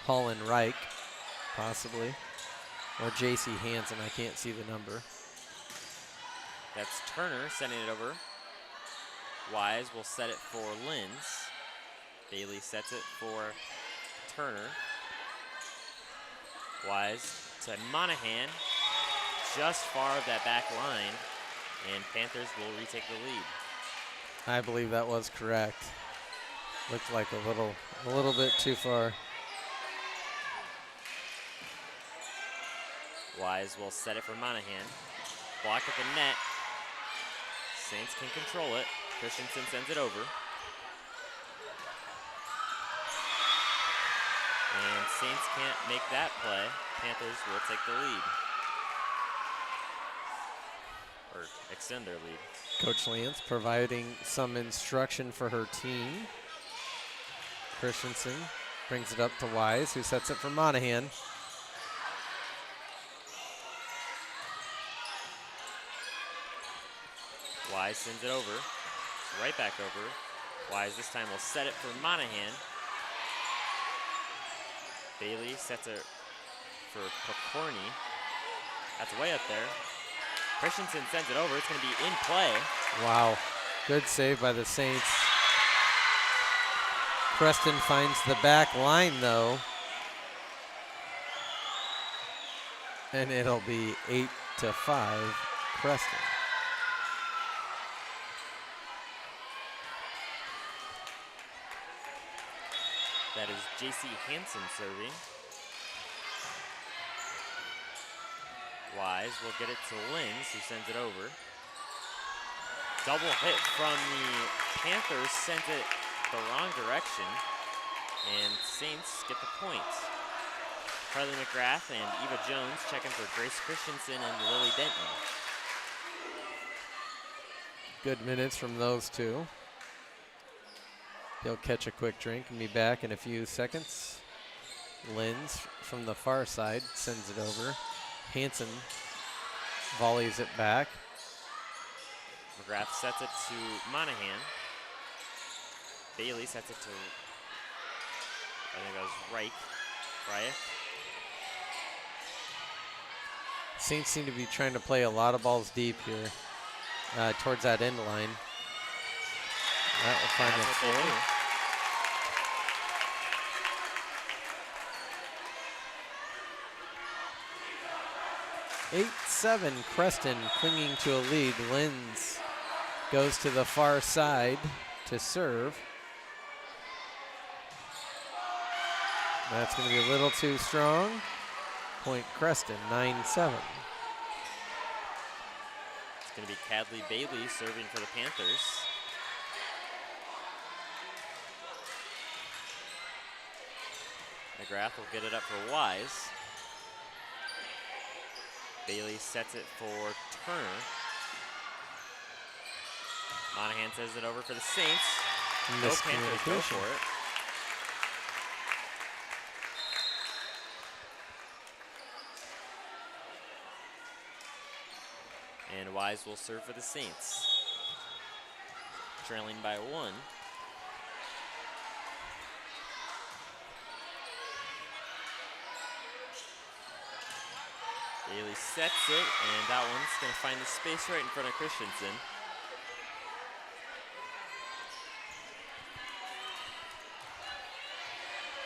Holland Reich, possibly. Or J.C. Hansen, I can't see the number. That's Turner sending it over. Wise will set it for Linz. Bailey sets it for Turner. Wise to Monahan. Just far of that back line. And Panthers will retake the lead. I believe that was correct. Looked like a little bit too far. Wise will set it for Monahan. Blocked at the net. Saints can control it. Christensen sends it over. And Saints can't make that play. Panthers will take the lead. Or extend their lead. Coach Lance providing some instruction for her team. Christensen brings it up to Wise, who sets it for Monahan. Wise sends it over. Right back over. Wise this time will set it for Monahan. Bailey sets it for Pokorny. That's way up there. Christensen sends it over. It's going to be in play. Wow. Good save by the Saints. Creston finds the back line, though. And it'll be 8-5, Creston. That is J.C. Hansen serving. Wise will get it to Lins, who sends it over. Double hit from the Panthers, sent it the wrong direction, and Saints get the point. Carly McGrath and Eva Jones checking for Grace Christensen and Lily Denton. Good minutes from those two. He'll catch a quick drink and be back in a few seconds. Lins from the far side sends it over. Hansen volleys it back. McGrath sets it to Monahan. Bailey sets it to, I think that was Reich. Saints seem to be trying to play a lot of balls deep here towards that end line. That will find That's it what they full. do. 8-7, Creston clinging to a lead. Lins goes to the far side to serve. That's going to be a little too strong. Point Creston, 9-7. It's going to be Cadley Bailey serving for the Panthers. McGrath will get it up for Wise. Bailey sets it for Turner. Monahan sends it over for the Saints. No Panthers go for it. And Wise will serve for the Saints. Trailing by 1. Bailey sets it, and that one's going to find the space right in front of Christensen.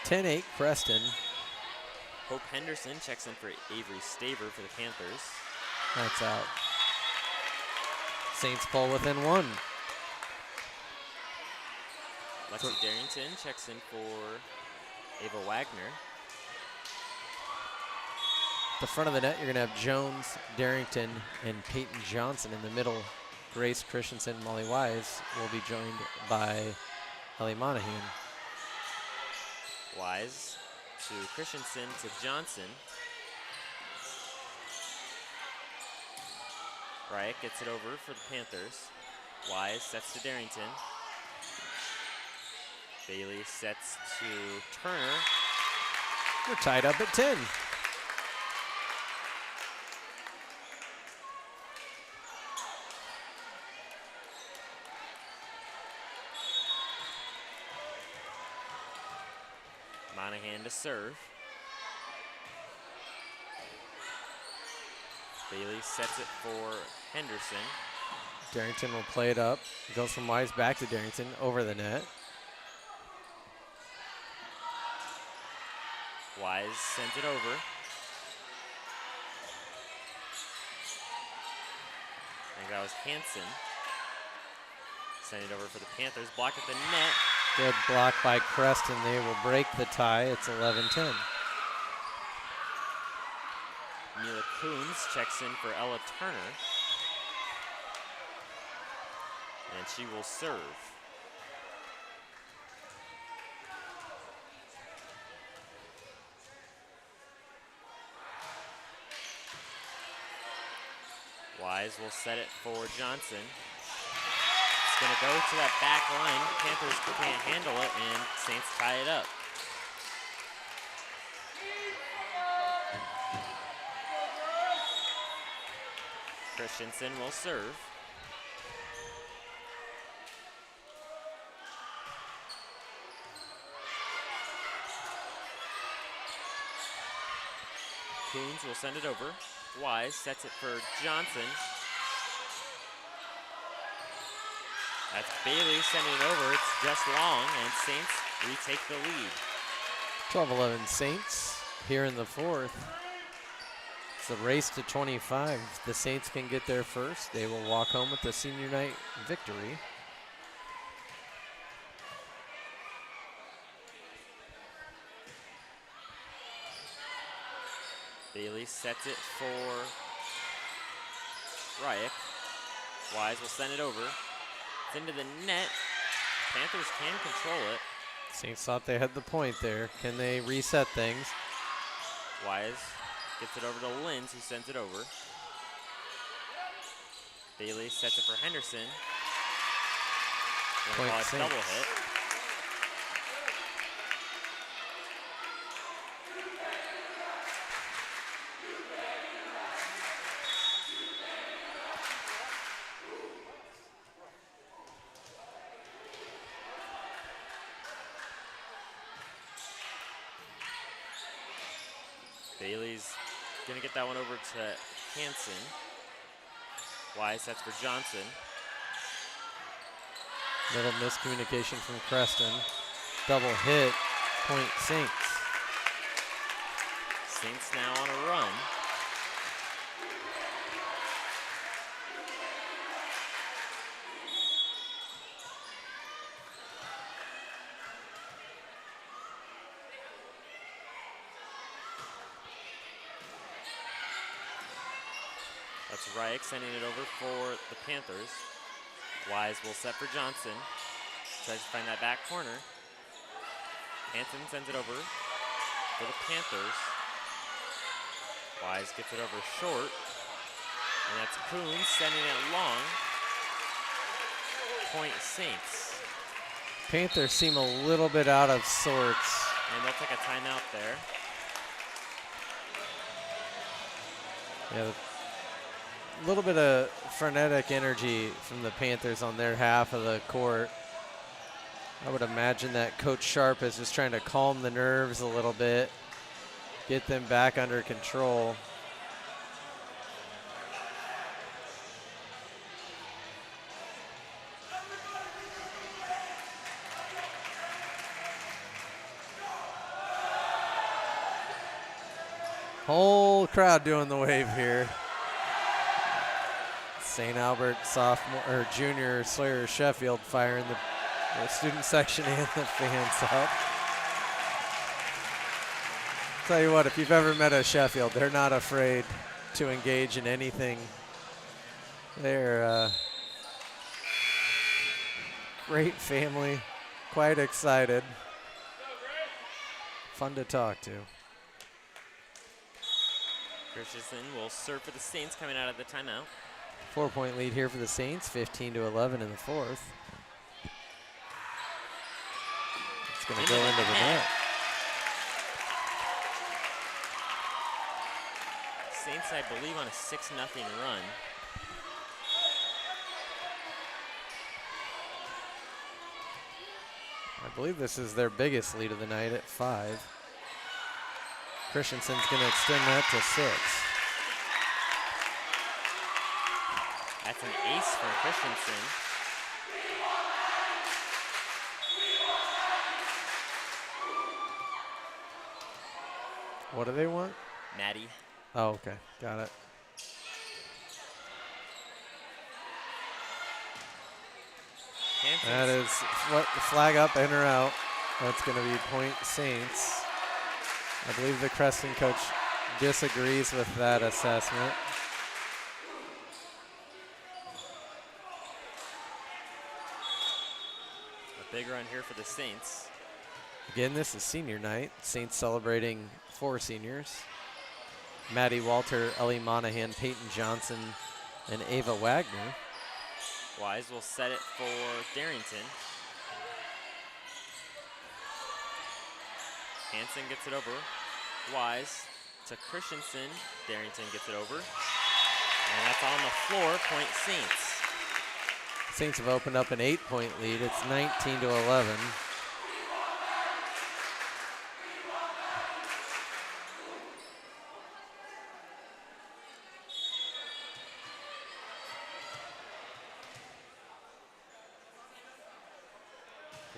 (10-8) Creston. Hope Henderson checks in for Avery Staver for the Panthers. That's out. Saints pull within 1. Lexi Darrington checks in for Ava Wagner. The front of the net, you're going to have Jones, Darrington, and Peyton Johnson. In the middle, Grace Christensen, Molly Wise will be joined by Ellie Monahan. Wise to Christensen to Johnson. Riot gets it over for the Panthers. Wise sets to Darrington. Bailey sets to Turner. We're tied up at 10. Monahan to serve. Bailey sets it for Henderson. Darrington will play it up. It goes from Wise back to Darrington, over the net. Wise sends it over. I think that was Hansen. Send it over for the Panthers. Block at the net. Good block by Creston. They will break the tie. It's 11-10. Mila Coons checks in for Ella Turner. And she will serve. Wise will set it for Johnson. It's going to go to that back line. Panthers can't handle it, and Saints tie it up. Christensen will serve. Coons will send it over. Wise sets it for Johnson. That's Bailey sending it over. It's just long, and Saints retake the lead. 12-11 Saints here in the fourth. It's a race to 25. If the Saints can get there first, they will walk home with the senior night victory. Bailey sets it for Ryak. Wise will send it over. It's into the net. Panthers can control it. Saints thought they had the point there. Can they reset things? Wise gets it over to Linz, who sends it over. Bailey sets it for Henderson. Gonna call it Saints. double hit. Bailey's gonna get that one over to Hanson. Wise sets for Johnson. Little miscommunication from Creston. Double hit, point Saints. Saints now on a run. That's Ryak sending it over for the Panthers. Wise will set for Johnson. Tries to find that back corner. Hanson sends it over for the Panthers. Wise gets it over short. And that's Coons sending it long. Point Saints. Panthers seem a little bit out of sorts. And they'll take a timeout there. Yeah, a little bit of frenetic energy from the Panthers on their half of the court. I would imagine that Coach Sharp is just trying to calm the nerves a little bit, get them back under control. Whole crowd doing the wave here. St. Albert sophomore or junior Sawyer Sheffield firing the student section and the fans up. Tell you what, if you've ever met a Sheffield, they're not afraid to engage in anything. They're great family, quite excited, fun to talk to. Christensen will serve for the Saints coming out of the timeout. 4-point lead here for the Saints, 15-11 in the fourth. It's going to go into the net. Saints, I believe, on a 6-0 run. I believe this is their biggest lead of the night at 5. Christensen's going to extend that to 6. That's an ace from Christensen. What do they want? Maddie. Oh, okay. Got it. That is what flag up, in or out. That's going to be point Saints. I believe the Creston coach disagrees with that assessment. A big run here for the Saints. Again, this is senior night. Saints celebrating 4 seniors. Maddie Walter, Ellie Monahan, Peyton Johnson, and Ava Wagner. Wise will set it for Darrington. Hanson gets it over. Wise to Christensen. Darrington gets it over. And that's on the floor, point Saints. Saints have opened up an 8-point lead. It's 19-11.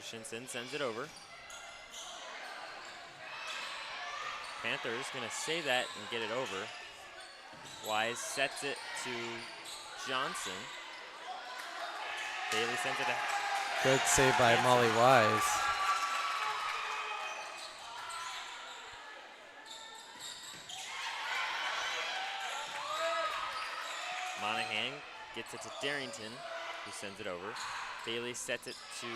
Christensen sends it over. Panthers gonna save that and get it over. Wise sets it to Johnson. Bailey sends it to Good save by Hanson. Molly Wise. Monahan gets it to Darrington, who sends it over. Bailey sets it to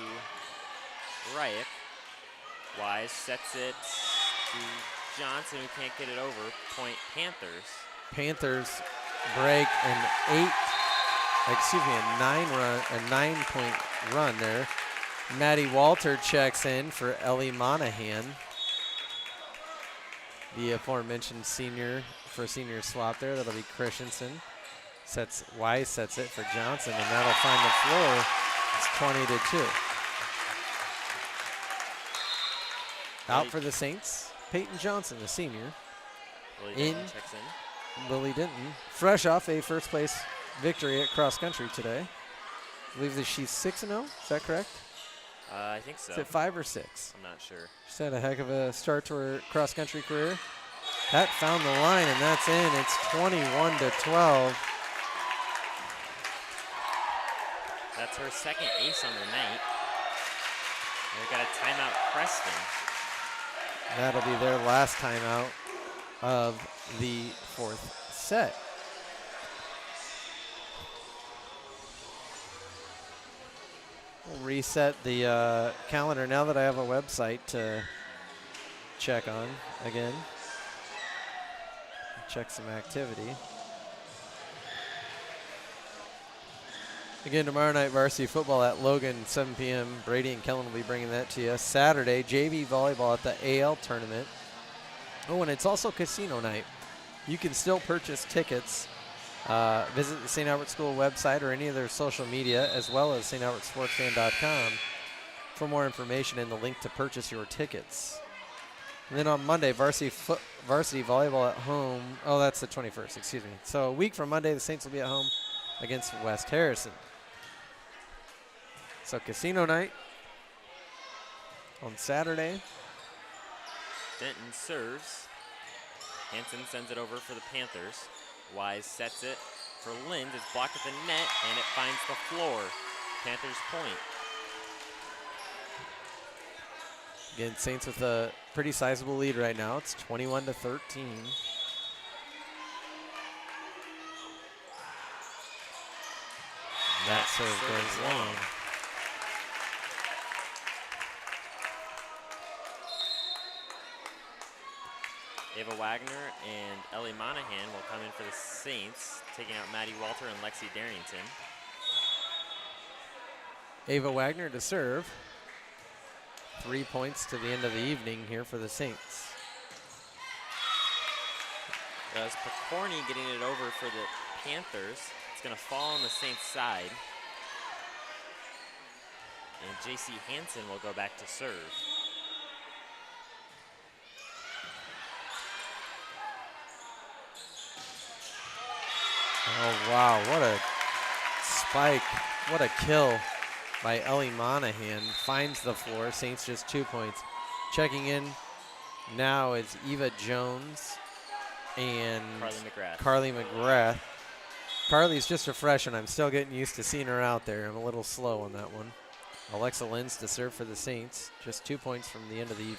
Ryak. Wise sets it to Johnson, who can't get it over. Point Panthers. Panthers break a 9-point run there. Maddie Walter checks in for Ellie Monahan, the aforementioned senior for senior swap there. That'll be Christensen. Wise sets it for Johnson, and that'll find the floor. It's 20-2. Out for the Saints, Peyton Johnson, the senior. Lily Denton checks in. Lily Denton, fresh off a first place victory at cross country today. I believe that she's 6-0, is that correct? I think so. Is it 5 or 6? I'm not sure. She's had a heck of a start to her cross country career. That found the line, and that's in. It's 21-12. That's her second ace on the night. They've got a timeout, Creston. That'll be their last timeout of the fourth set. We'll reset the calendar now that I have a website to check on again. Check some activity. Again, tomorrow night, varsity football at Logan, 7 p.m. Brady and Kellen will be bringing that to you. Saturday, JV volleyball at the AL tournament. Oh, and it's also casino night. You can still purchase tickets. Visit the St. Albert School website or any of their social media, as well as stalbertsportsfan.com for more information and the link to purchase your tickets. And then on Monday, varsity volleyball at home. Oh, that's the 21st, excuse me. So a week from Monday, the Saints will be at home against West Harrison. So casino night on Saturday. Denton serves. Hanson sends it over for the Panthers. Wise sets it for Lind. It's blocked at the net, and it finds the floor. Panthers point. Again, Saints with a pretty sizable lead right now. It's 21-13. That serve goes long. Ava Wagner and Ellie Monahan will come in for the Saints, taking out Maddie Walter and Lexi Darrington. Ava Wagner to serve. 3 points to the end of the evening here for the Saints. As Picorni getting it over for the Panthers. It's going to fall on the Saints side. And J.C. Hansen will go back to serve. Oh, wow, what a spike. What a kill by Ellie Monahan. Finds the floor. Saints just 2 points. Checking in now is Eva Jones and Carly McGrath. Carly's just a freshman. I'm still getting used to seeing her out there. I'm a little slow on that one. Alexa Linz to serve for the Saints. Just 2 points from the end of the evening.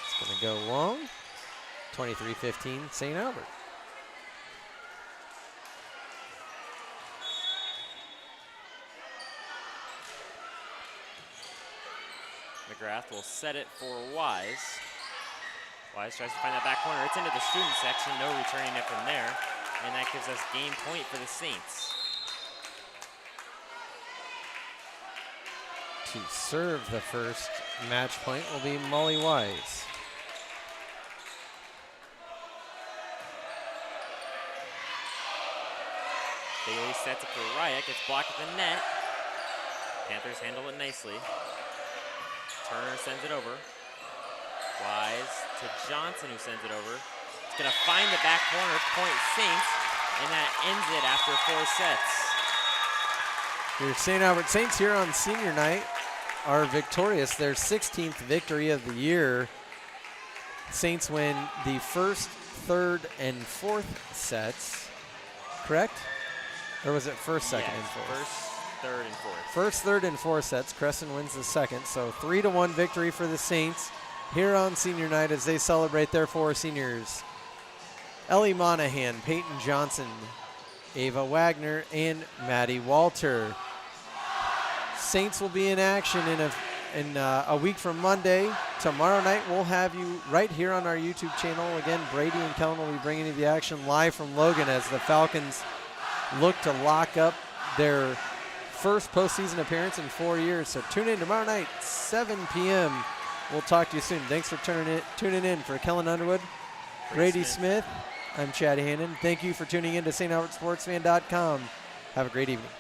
It's going to go long. 23-15 St. Albert. McGrath will set it for Wise. Wise tries to find that back corner. It's into the student section. No returning it from there. And that gives us game point for the Saints. To serve the first match point will be Molly Wise. Bailey sets it for Ryak. It's blocked at the net. Panthers handle it nicely. Turner sends it over. Wise to Johnson, who sends it over. It's going to find the back corner, point Saints, and that ends it after 4 sets. Your St. Albert Saints here on senior night are victorious. Their 16th victory of the year. Saints win the first, third, and fourth sets, correct? Or was it first, second, and fourth? First, third, and fourth. First, third, and fourth sets. Creston wins the second. So 3-1 victory for the Saints here on senior night as they celebrate their 4 seniors. Ellie Monahan, Peyton Johnson, Ava Wagner, and Maddie Walter. Saints will be in action in a week from Monday. Tomorrow night we'll have you right here on our YouTube channel. Again, Brady and Kellen will be bringing you the action live from Logan as the Falcons look to lock up their first postseason appearance in 4 years. So tune in tomorrow night, 7 p.m. We'll talk to you soon. Thanks for tuning in. For Kellen Underwood, Brady Smith, I'm Chad Hannon. Thank you for tuning in to StAlbertSportsFan.com. Have a great evening.